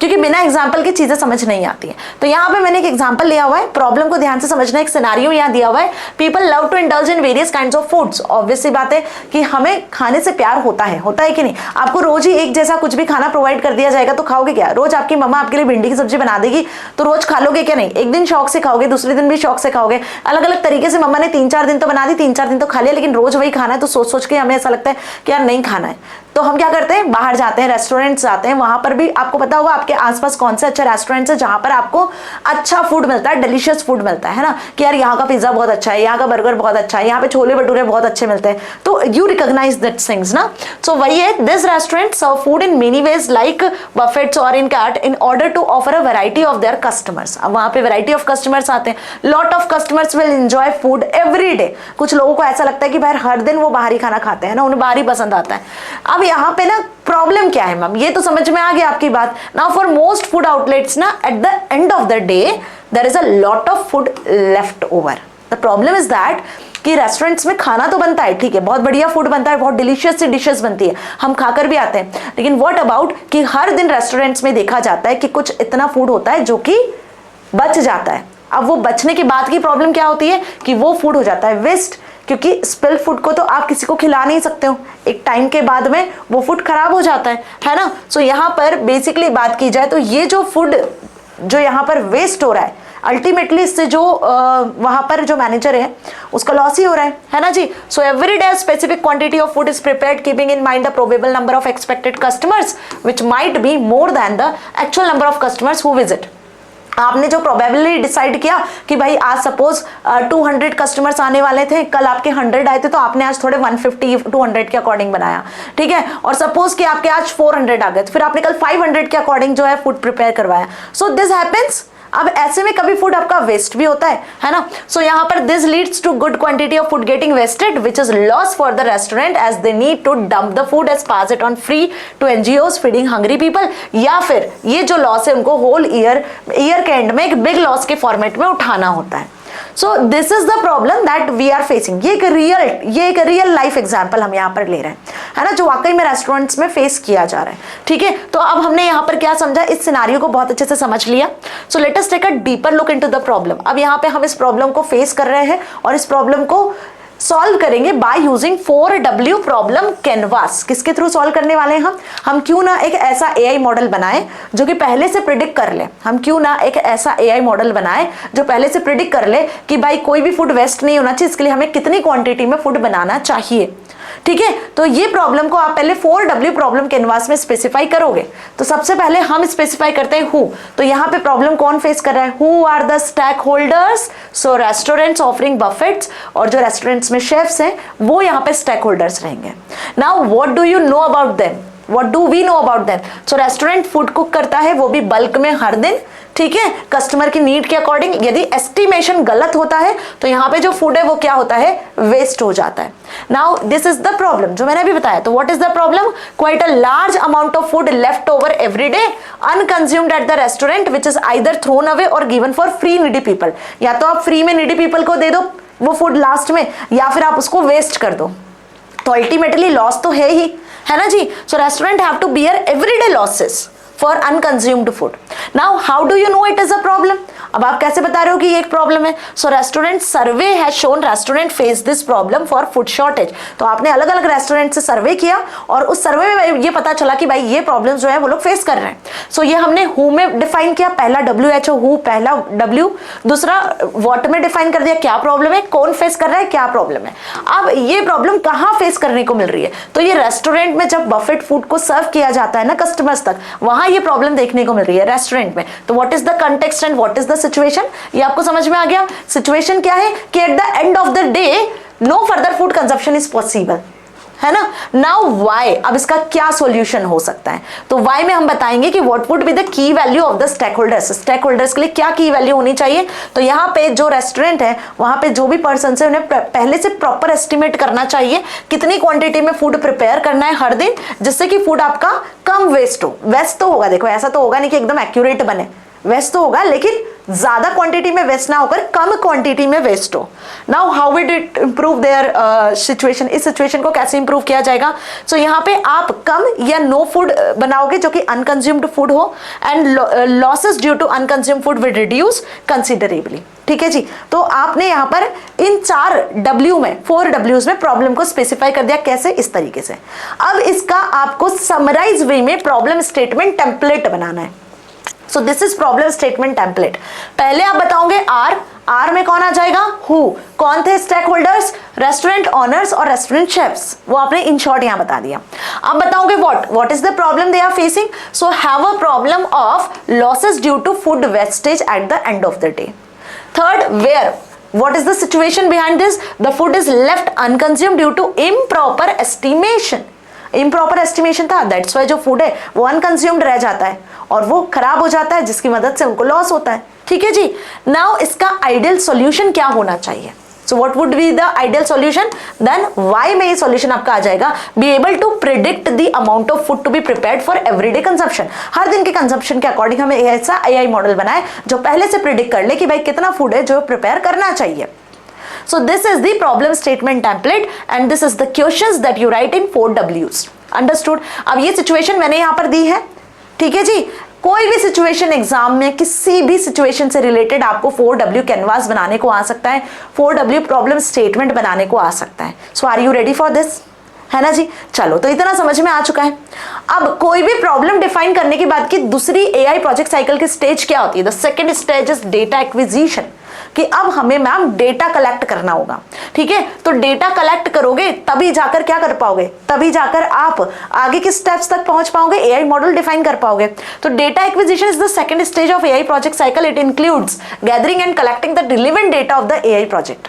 क्योंकि बिना एग्जाम्पल की चीजें समझ नहीं आती है। तो यहाँ पे मैंने एक एग्जाम्पल लिया हुआ है, प्रॉब्लम को ध्यान से समझना, एक सिनेरियो यहाँ दिया हुआ है, people love to indulge in various kinds of foods. Obviously बात है कि हमें खाने से प्यार होता है कि नहीं? आपको रोज ही एक जैसा कुछ भी खाना प्रोवाइड कर दिया जाएगा तो खाओगे क्या? रोज आपकी मम्मा आपके लिए भिंडी की सब्जी बना देगी तो रोज खा लोगे क्या? नहीं, एक दिन शौक से खाओगे, दूसरे दिन भी शौक से खाओगे, अलग अलग तरीके से मम्मा ने 3-4 दिन तो बना दी, 3-4 दिन तो खा लिया, लेकिन रोज वही खाना है तो सोच सोच के हमें ऐसा लगता है कि यार नहीं खाना है। तो हम क्या करते हैं, बाहर जाते हैं, रेस्टोरेंट्स जाते हैं, वहां पर भी आपको पता होगा आपके आसपास कौन से अच्छे रेस्टोरेंट्स है जहां पर आपको अच्छा फूड मिलता है, डिलीशियस फूड मिलता है ना, कि यार यहाँ का पिज्जा बहुत अच्छा है, यहाँ का बर्गर बहुत अच्छा है, यहाँ पे छोले भटूरे बहुत अच्छे मिलते हैं, तो यू रिकॉग्नाइज दैट थिंग्स ना। सो वही है, this restaurant serve food in many ways like buffets और in cart in order to offer a variety of their customers. अब वहां पे वैरायटी ऑफ कस्टमर्स आते हैं, lot of customers will enjoy food every day. कुछ लोगों को ऐसा लगता है कि भाई हर दिन वो बाहरी खाना खाते हैं ना, उन्हें बाहरी पसंद आता है। अब यहाँ पे ना प्रॉब्लम क्या है मैम, ये तो समझ में आ गया आपकी बात। Now for most food outlets ना, at the end of the day there is a lot of food left over. The problem is that कि रेस्टोरेंट्स में खाना तो बनता है, ठीक है, बहुत बढ़िया फूड बनता है, बहुत डिलीशियस सी डिशेस बनती है, हम खाकर भी आते हैं, लेकिन व्हाट अबाउट कि हर दिन रेस्टोरेंट्स में देखा जाता है कि कुछ इतना फूड होता है जो कि बच जाता है। अब वो बचने के बाद की प्रॉब्लम क्या होती है कि वो फूड हो जाता है वेस्ट, क्योंकि स्पिल फूड को तो आप किसी को खिला नहीं सकते हो, एक टाइम के बाद में वो फूड खराब हो जाता है ना। सो यहाँ पर बेसिकली बात की जाए तो ये जो फूड जो यहाँ पर वेस्ट हो रहा है, अल्टीमेटली इससे जो वहां पर जो मैनेजर है उसका लॉस ही हो रहा है ना जी। So every day specific quantity of food is prepared keeping in mind the probable number of expected customers which might be more than the actual number of customers who visit. आपने जो प्रोबेबली डिसाइड किया कि भाई आज सपोज 200 कस्टमर्स आने वाले थे, कल आपके 100 आए थे, तो आपने आज थोड़े 150-200 के अकॉर्डिंग बनाया, ठीक है, और सपोज कि आपके आज 400 आ गए, तो फिर आपने कल 500 के अकॉर्डिंग जो है फूड प्रिपेयर करवाया। So this happens. अब ऐसे में कभी फूड आपका वेस्ट भी होता है ना। सो यहाँ पर this leads to good quantity of food getting wasted which is loss for the restaurant as they need to dump the food as pass it on free to NGOs feeding hungry people, या फिर ये जो लॉस है उनको होल ईयर के एंड में एक बिग लॉस के फॉर्मेट में उठाना होता है। So this is the problem that we are facing. ये एक रियल लाइफ एग्जांपल हम यहाँ पर ले रहे हैं, है ना, जो वाकई में रेस्टोरेंट्स में फेस किया जा रहा है, ठीक है। तो अब हमने यहाँ पर क्या समझा, इस सिनेरियो को बहुत अच्छे से समझ लिया। So let us take a deeper look into the problem. अब यहाँ पे हम इस प्रॉब्लम को फेस कर रहे हैं और इस प्रॉब्लम को सॉल्व करेंगे by using 4W problem canvas. किसके थ्रू सॉल्व करने वाले हैं हम क्यों ना एक ऐसा AI मॉडल बनाए जो कि पहले से प्रिडिक्ट कर ले, हम क्यों ना एक ऐसा AI मॉडल बनाए जो पहले से प्रिडिक्ट कर ले कि भाई कोई भी फूड वेस्ट नहीं होना चाहिए, इसके लिए हमें कितनी क्वांटिटी में फूड बनाना चाहिए, ठीक है। तो ये प्रॉब्लम को आप पहले 4W प्रॉब्लम कैनवास में स्पेसिफाई करोगे। तो सबसे पहले हम स्पेसिफाई करते हैं हु। तो यहाँ पे प्रॉब्लम कौन फेस कर रहा है, who are the stakeholders. So restaurants offering buffets, और जो रेस्टोरेंट्स में शेफ्स हैं वो यहाँ पे स्टेक होल्डर्स रहेंगे। Now what do you know about them, what do we know about them. So restaurant food cook करता है, वो भी बल्क में हर दिन, ठीक है, कस्टमर की नीड के अकॉर्डिंग। यदि एस्टिमेशन गलत होता है तो यहाँ पे जो फूड है वो क्या होता है, वेस्ट हो जाता है। Now this is the problem जो मैंने अभी बताया। तो what is the problem, quite a large amount of food left over every day unconsumed at the restaurant which is either thrown away और given for free needy people. या तो आप फ्री में नीडी पीपल को दे दो वो फूड लास्ट में, या फिर आप उसको वेस्ट कर दो, तो अल्टीमेटली लॉस तो है ही, है ना जी। So restaurant have to bear everyday losses for unconsumed food. Now how do you know it is a problem. अब आप कैसे बता रहे हो कि ये एक प्रॉब्लम है। So restaurant survey has shown restaurant face this problem for food shortage. तो आपने अलग अलग रेस्टोरेंट से सर्वे किया और उस सर्वे में ये पता चला कि भाई ये प्रॉब्लम जो है वो लोग फेस कर रहे हैं। सो ये हमने हु में डिफाइन किया, पहला WHO हु, पहला W, दूसरा व्हाट में डिफाइन कर दिया क्या प्रॉब्लम है, कौन फेस कर रहा है, क्या प्रॉब्लम है। अब ये प्रॉब्लम कहाँ फेस करने को मिल रही है, तो ये रेस्टोरेंट में जब बफेट फूड को सर्व किया जाता है ना कस्टमर्स तक, वहां ये प्रॉब्लम देखने को मिल रही है रेस्टोरेंट में। तो what is the context and what is the situation, ये आपको समझ में आ गया। सिचुएशन क्या है कि at the end of the day no further food consumption is possible, है ना। नाउ व्हाई, अब इसका क्या सॉल्यूशन हो सकता है। तो व्हाई में हम बताएंगे कि what would be the key value of the stakeholders. Stakeholders के लिए क्या की वैल्यू होनी चाहिए। तो यहाँ पे जो रेस्टोरेंट है वहां पे जो भी पर्सन है उन्हें पहले से प्रॉपर एस्टिमेट करना चाहिए कितनी क्वांटिटी में फूड प्रिपेयर करना है हर दिन, जिससे कि फूड आपका कम वेस्ट हो। वेस्ट तो होगा, देखो ऐसा तो होगा नहीं कि एकदम एक्यूरेट बने, वेस्ट तो होगा लेकिन ज्यादा क्वांटिटी में वेस्ट ना होकर कम क्वांटिटी में वेस्ट हो। Now how would it improve their situation, इस सिचुएशन को कैसे इंप्रूव किया जाएगा? सो यहाँ पे आप कम या नो फूड बनाओगे जो कि अनकंज्यूम्ड फूड हो, and losses due to unconsumed food will reduce considerably. ठीक है जी, तो आपने यहाँ पर इन 4 W's में प्रॉब्लम को स्पेसिफाई कर दिया। कैसे? इस तरीके से। अब इसका आपको समराइज वे में प्रॉब्लम स्टेटमेंट टेम्पलेट बनाना है। So this is problem statement template. पहले आप बताओगे आर में कौन आ जाएगा? हु। कौन थे स्टेक होल्डर्स? रेस्टोरेंट ऑनर्स और रेस्टोरेंट शेफ्स, वो आपने इन शॉर्ट यहां बता दिया। अब बताओगे what is the problem they are facing? So have a problem of losses due to food wastage at the end of the day. Third, where, what is the situation behind this? The food is left unconsumed due to improper estimation. improper estimation था, that's why जो फूड है वो अनकंज्यूम्ड रह जाता है और वो खराब हो जाता है, जिसकी मदद से उनको लॉस होता है। ठीक है जी। नाउ इसका आइडियल सॉल्यूशन क्या होना चाहिए? So what would be the ideal solution? Then Y में ये solution आपका आ जाएगा, be able to predict the amount of food to be prepared for everyday consumption. हर दिन के कंजम्पशन के अकॉर्डिंग हमें ऐसा AI मॉडल बनाए जो पहले से प्रिडिक्ट कर ले कि भाई कितना फूड है जो प्रिपेयर करना चाहिए। So this is the problem statement template and this is the questions that you write in 4 W's. Understood? अब ये सिचुएशन मैंने यहाँ पर दी है। ठीक है जी। कोई भी सिचुएशन एग्जाम में किसी भी सिचुएशन से रिलेटेड आपको 4W कैनवास बनाने को आ सकता है, 4W प्रॉब्लम स्टेटमेंट बनाने को आ सकता है। So are you ready for this? है ना जी। चलो, तो इतना समझ में आ चुका है। अब कोई भी प्रॉब्लम डिफाइन करने के बाद की दूसरी AI प्रोजेक्ट साइकिल की स्टेज क्या होती है? The second stage is data acquisition, कि अब हमें मैम डेटा कलेक्ट करना होगा। ठीक है, तो डेटा कलेक्ट करोगे तभी जाकर क्या कर पाओगे, तभी जाकर आप आगे के स्टेप्स तक पहुंच पाओगे, AI मॉडल डिफाइन कर पाओगे। तो data acquisition is the second stage of AI project cycle. It includes gathering and collecting the relevant data of the AI project.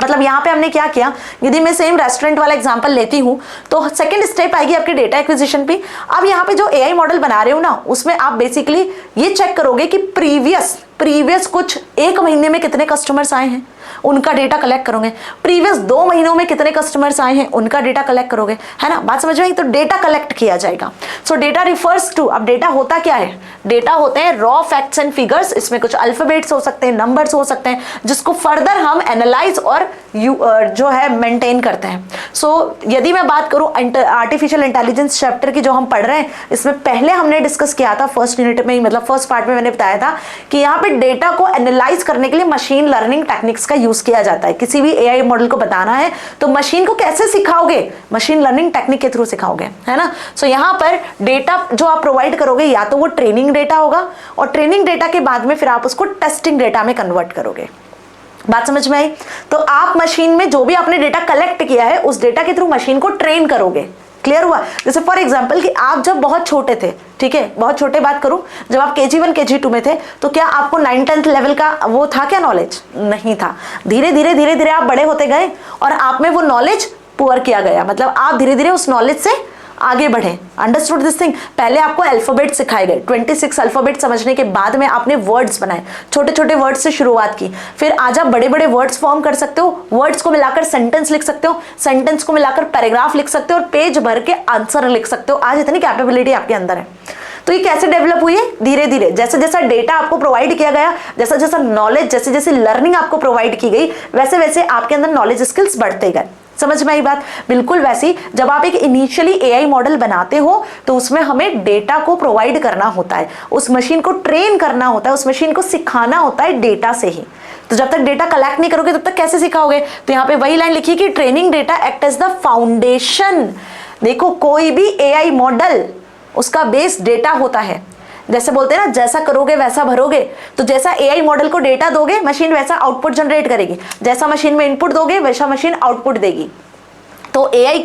मतलब यहाँ पे हमने क्या किया, यदि मैं सेम रेस्टोरेंट वाला एग्जांपल लेती हूँ तो सेकंड स्टेप आएगी आपकी डेटा एक्विजिशन पे। अब यहाँ पे जो AI मॉडल बना रहे हो ना, उसमें आप बेसिकली ये चेक करोगे कि प्रीवियस कुछ 1 महीने में कितने कस्टमर्स आए हैं, उनका डेटा कलेक्ट करोगे। प्रीवियस 2 महीनों में कितने कस्टमर्स आए हैं, उनका डेटा कलेक्ट करोगे। है ना, बात समझ में आई? तो डेटा कलेक्ट किया जाएगा। सो डेटा रिफर्स टू, अब डेटा होता क्या है? डेटा होते हैं रॉ फैक्ट्स एंड फिगर्स। इसमें कुछ अल्फाबेट्स हो सकते हैं, नंबर्स हो सकते हैं, जिसको फर्दर हम एनालाइज और जो है मेंटेन करते हैं। सो यदि मैं बात करूं आर्टिफिशियल इंटेलिजेंस चैप्टर की जो हम पढ़ रहे हैं, इसमें पहले हमने डिस्कस किया था फर्स्ट यूनिट में, मतलब फर्स्ट पार्ट में मैंने बताया था कि यहाँ पे डेटा को एनालाइज करने के लिए मशीन लर्निंग टेक्निक्स का यूज किया जाता है। किसी भी AI मॉडल को बताना है तो मशीन को कैसे सिखाओगे? मशीन लर्निंग टेक्निक के थ्रू सिखाओगे, है ना। सो यहाँ पर डेटा जो आप प्रोवाइड करोगे या तो वो ट्रेनिंग डेटा होगा, और ट्रेनिंग डेटा के बाद में फिर आप उसको टेस्टिंग डेटा में कन्वर्ट करोगे। बात समझ में आई? तो आप मशीन में जो भी आपने डेटा कलेक्ट किया है उस डेटा के थ्रू मशीन को ट्रेन करोगे। क्लियर हुआ? जैसे फॉर एग्जांपल कि आप जब बहुत छोटे थे, ठीक है, बहुत छोटे बात करूं, जब आप KG1 KG2 में थे तो क्या आपको 9th-10th लेवल का वो था क्या नॉलेज? नहीं था। धीरे धीरे आप बड़े होते गए और आप में वो नॉलेज पुअर किया गया, मतलब आप धीरे धीरे उस नॉलेज से आगे बढ़े। Understood this thing? पहले आपको अल्फाबेट सिखाए गए, 26 अल्फाबेट समझने के बाद में आपने वर्ड्स बनाए, छोटे छोटे वर्ड्स से शुरुआत की, फिर आज आप बड़े बड़े वर्ड्स फॉर्म कर सकते हो, वर्ड्स को मिलाकर सेंटेंस लिख सकते हो, सेंटेंस को मिलाकर पैराग्राफ लिख सकते हो और पेज भर के आंसर लिख सकते हो। आज इतनी कैपेबिलिटी आपके अंदर है। तो ये कैसे डेवलप हुई है? धीरे धीरे, जैसे जैसा डेटा आपको प्रोवाइड किया गया, जैसा जैसा नॉलेज, जैसे जैसे लर्निंग आपको प्रोवाइड की गई, वैसे वैसे आपके अंदर नॉलेज स्किल्स बढ़ते गए। समझ में आई बात? बिल्कुल वैसी जब आप एक इनिशियली AI मॉडल बनाते हो तो उसमें हमें डेटा को प्रोवाइड करना होता है, उस मशीन को ट्रेन करना होता है, उस मशीन को सिखाना होता है डेटा से ही। तो जब तक डेटा कलेक्ट नहीं करोगे तब तक कैसे सिखाओगे? तो यहाँ पे वही लाइन लिखी कि training data act as the foundation. देखो, कोई भी AI मॉडल उसका बेस डेटा होता है। जैसे बोलते हैं ना, जैसा करोगे वैसा भरोगे। तो जैसा AI मॉडल को डेटा दोगे, मशीन वैसा आउटपुट जनरेट करेगी। जैसा मशीन में इनपुट दोगे वैसा मशीन आउटपुट देगी। तो AI,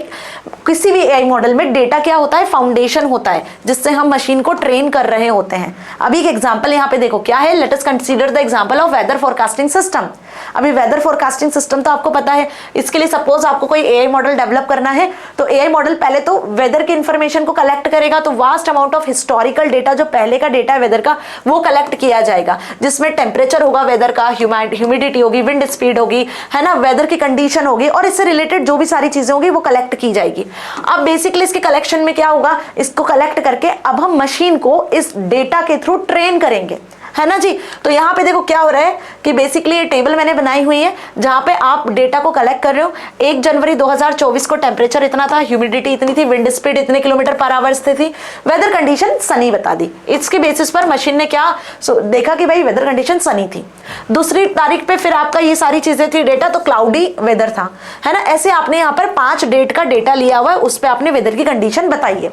किसी भी AI मॉडल में डेटा क्या होता है? फाउंडेशन होता है, जिससे हम मशीन को ट्रेन कर रहे होते हैं। अभी एक एग्जांपल यहाँ पे देखो क्या है। Let us consider the example of weather forecasting system. अभी वेदर फोरकास्टिंग सिस्टम तो आपको पता है। इसके लिए सपोज आपको कोई AI मॉडल डेवलप करना है तो AI मॉडल पहले तो वेदर की इंफॉर्मेशन को कलेक्ट करेगा। तो vast amount of historical data, जो पहले का डेटा है वेदर का, वो कलेक्ट किया जाएगा, जिसमें टेम्परेचर होगा वेदर का, ह्यूमिडिटी होगी, विंड स्पीड होगी, है ना, वेदर की कंडीशन होगी, और इससे रिलेटेड जो भी सारी चीजें होगी वो कलेक्ट की जाएगी। अब बेसिकली इसके कलेक्शन में क्या होगा? इसको कलेक्ट करके अब हम मशीन को इस डेटा के थ्रू ट्रेन करेंगे। है ना जी। तो यहाँ पे देखो क्या हो रहा है कि बेसिकली ये टेबल मैंने बनाई हुई है जहाँ पे आप डेटा को कलेक्ट कर रहे हो। 1 जनवरी 2024 को टेम्परेचर इतना था, ह्यूमिडिटी इतनी थी, विंड स्पीड इतने किलोमीटर पर आवर से थी, वेदर कंडीशन सनी बता दी। इसके बेसिस पर मशीन ने क्या देखा कि भाई वेदर कंडीशन सनी थी। दूसरी तारीख पे फिर आपका ये सारी चीजें थी डेटा, तो क्लाउडी वेदर था, है ना। ऐसे आपने यहाँ पर 5 डेट का डेटा लिया हुआ है, उस पर आपने वेदर की कंडीशन बताई है,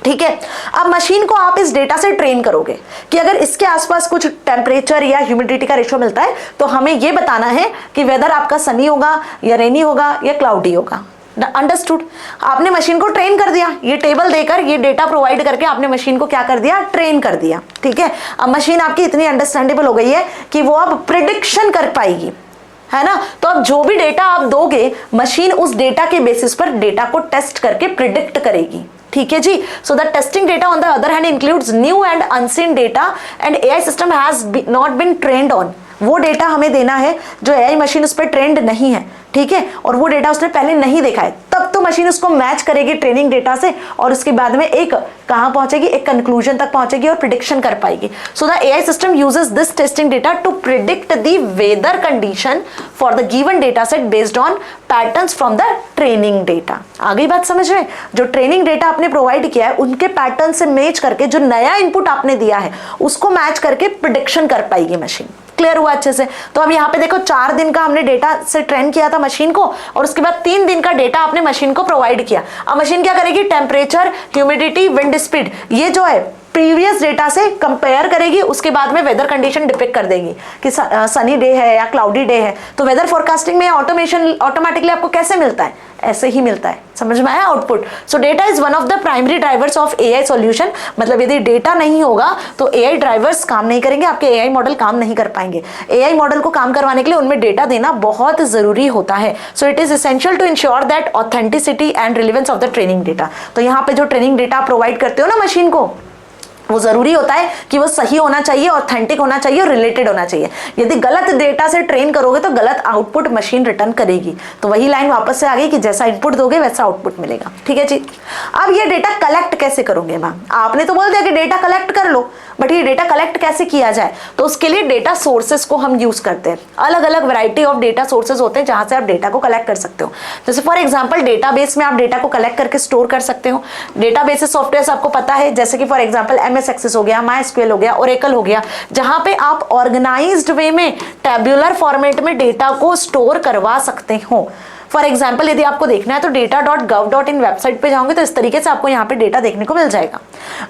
ठीक है। अब मशीन को आप इस डेटा से ट्रेन करोगे कि अगर इसके आसपास कुछ टेम्परेचर या ह्यूमिडिटी का रेशियो मिलता है तो हमें यह बताना है कि वेदर आपका सनी होगा या रेनी होगा या क्लाउडी होगा। अंडरस्टूड। आपने मशीन को ट्रेन कर दिया, ये टेबल देकर, ये डेटा प्रोवाइड करके आपने मशीन को क्या कर दिया, ट्रेन कर दिया, ठीक है। अब मशीन आपकी इतनी अंडरस्टैंडेबल हो गई है कि वो अब प्रिडिक्शन कर पाएगी, है ना। तो अब जो भी डेटा आप दोगे मशीन उस डेटा के बेसिस पर डेटा को टेस्ट करके प्रिडिक्ट करेगी, ठीक है जी। So the testing data on the other hand includes new and unseen data and AI system has not been trained on. वो डेटा हमें देना है जो एआई मशीन उस पर ट्रेंड नहीं है, ठीक है, और वो डेटा उसने पहले नहीं देखा है, तब तो मशीन उसको मैच करेगी ट्रेनिंग डेटा से और उसके बाद में एक कहां पहुंचेगी, एक कंक्लूजन तक पहुंचेगी और प्रिडिक्शन कर पाएगी। So the AI system uses this testing data to predict the weather condition for the given data set based on patterns from the training data. आ गई बात समझ में। जो ट्रेनिंग डेटा आपने प्रोवाइड किया है उनके पैटर्न से मैच करके जो नया इनपुट आपने दिया है उसको मैच करके प्रिडिक्शन कर पाएगी मशीन। क्लियर हुआ अच्छे से। तो अब यहाँ पे देखो 4 दिन का हमने डेटा से ट्रेन किया था मशीन को और उसके बाद 3 दिन का डेटा आपने मशीन को प्रोवाइड किया। अब मशीन क्या करेगी, टेम्परेचर, ह्यूमिडिटी, विंड स्पीड, ये जो है प्रीवियस डेटा से कंपेयर करेगी, उसके बाद में वेदर कंडीशन डिपिक्ट कर देगी कि सनी डे है या क्लाउडी डे है। तो वेदर फोरकास्टिंग में ऑटोमेशन ऑटोमेटिकली आपको कैसे मिलता है, ऐसे ही मिलता है, समझ में आया output. So data is one of the primary drivers of AI solution. मतलब यदि डेटा नहीं होगा तो एआई ड्राइवर्स काम नहीं करेंगे, आपके एआई मॉडल काम नहीं कर पाएंगे। एआई मॉडल को काम करवाने के लिए उनमें डेटा देना बहुत जरूरी होता है। So it is essential to ensure that authenticity and relevance of the training data. तो यहाँ पे जो ट्रेनिंग डेटा प्रोवाइड करते हो ना मशीन को, वो जरूरी होता है कि वो सही होना चाहिए, ऑथेंटिक होना चाहिए और रिलेटेड होना चाहिए। यदि गलत डेटा से ट्रेन करोगे तो गलत आउटपुट मशीन रिटर्न करेगी। तो वही लाइन वापस से आ गई कि जैसा इनपुट दोगे वैसा आउटपुट मिलेगा, ठीक है जी। अब ये डेटा कलेक्ट कैसे करोगे मैम, आपने तो बोल दिया कि डेटा कलेक्ट कर लो, बट ये डेटा कलेक्ट कैसे किया जाए, तो उसके लिए डेटा सोर्सेस को हम यूज करते हैं। अलग अलग वैरायटी ऑफ डेटा सोर्सेस होते हैं जहां से आप डेटा को कलेक्ट कर सकते हो। जैसे फॉर एग्जांपल डेटाबेस में आप डेटा को कलेक्ट करके स्टोर कर सकते हो। डेटाबेस सॉफ्टवेयर आपको पता है, जैसे कि फॉर एग्जांपल एमएस एक्सेस हो गया, माइस्क्यूएल हो गया, ओरेकल हो गया, जहां पे आप ऑर्गेनाइज्ड वे में टेब्युलर फॉर्मेट में डेटा को स्टोर करवा सकते हो। फॉर एग्जाम्पल यदि आपको देखना है तो data.gov.in वेबसाइट पे जाओगे तो इस तरीके से आपको यहाँ पे डेटा देखने को मिल जाएगा।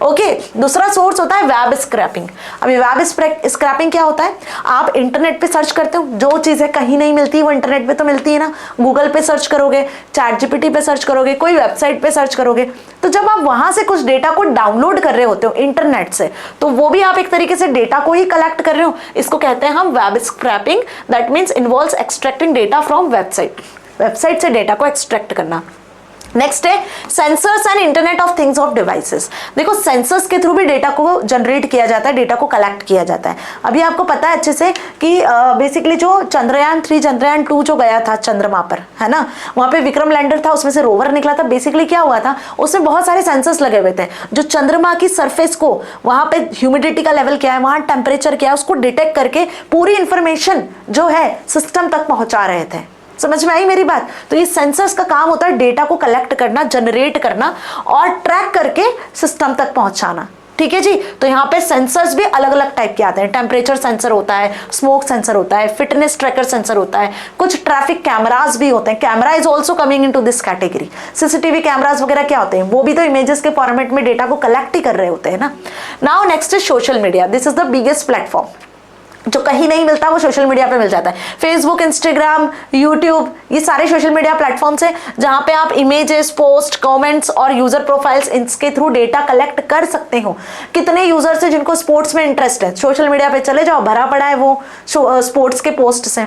ओके, दूसरा सोर्स होता है वेब स्क्रैपिंग। अभी वेब स्क्रैपिंग क्या होता है, आप इंटरनेट पे सर्च करते हो, जो चीजें कहीं नहीं मिलती वो इंटरनेट पे तो मिलती है ना। गूगल पे सर्च करोगे, चैटजीपीटी पे सर्च करोगे, कोई वेबसाइट पे सर्च करोगे, तो जब आप वहां से कुछ डेटा को डाउनलोड कर रहे होते हो इंटरनेट से, तो वो भी आप एक तरीके से डेटा को ही कलेक्ट कर रहे हो। इसको कहते हैं हम web scrapping. That means involves extracting data from website से डेटा को एक्सट्रैक्ट करना। नेक्स्ट है sensors and internet of things of devices. देखो सेंसर्स के थ्रू भी डेटा को जनरेट किया जाता है, डेटा को कलेक्ट किया जाता है। अभी आपको पता है अच्छे से कि बेसिकली जो चंद्रयान 3 चंद्रयान 2 जो गया था चंद्रमा पर, है ना, वहां पे विक्रम लैंडर था, उसमें से रोवर निकला था। बेसिकली क्या हुआ था, उसमें बहुत सारे सेंसर्स लगे हुए थे जो चंद्रमा की सरफेस को, वहां पे ह्यूमिडिटी का लेवल क्या है, वहां टेम्परेचर क्या है, उसको डिटेक्ट करके पूरी इंफॉर्मेशन जो है सिस्टम तक पहुंचा रहे थे। समझ में आई मेरी बात। तो ये सेंसर्स का काम होता है डेटा को कलेक्ट करना, जनरेट करना और ट्रैक करके सिस्टम तक पहुंचाना, ठीक है जी। तो यहाँ पे सेंसर्स भी अलग अलग टाइप के आते हैं। टेम्परेचर सेंसर होता है, स्मोक सेंसर होता है, फिटनेस ट्रैकर सेंसर होता है, कुछ ट्रैफिक कैमरास भी होते हैं। Camera is also coming into this category. CCTV cameras वगैरह क्या होते हैं, वो भी तो इमेजेस के फॉर्मेट में डेटा को कलेक्ट ही कर रहे होते हैं ना। Now next is social media. This is the biggest platform. जो कहीं नहीं मिलता वो सोशल मीडिया पे मिल जाता है। फेसबुक, इंस्टाग्राम, यूट्यूब, ये सारे सोशल मीडिया प्लेटफॉर्म्स हैं जहां पे आप इमेजेस, पोस्ट, कमेंट्स और यूजर प्रोफाइल्स इनके थ्रू डेटा कलेक्ट कर सकते हो। कितने यूजर्स हैं जिनको स्पोर्ट्स में इंटरेस्ट है, सोशल मीडिया पे चले जाओ, भरा पड़ा है वो स्पोर्ट्स के पोस्ट से,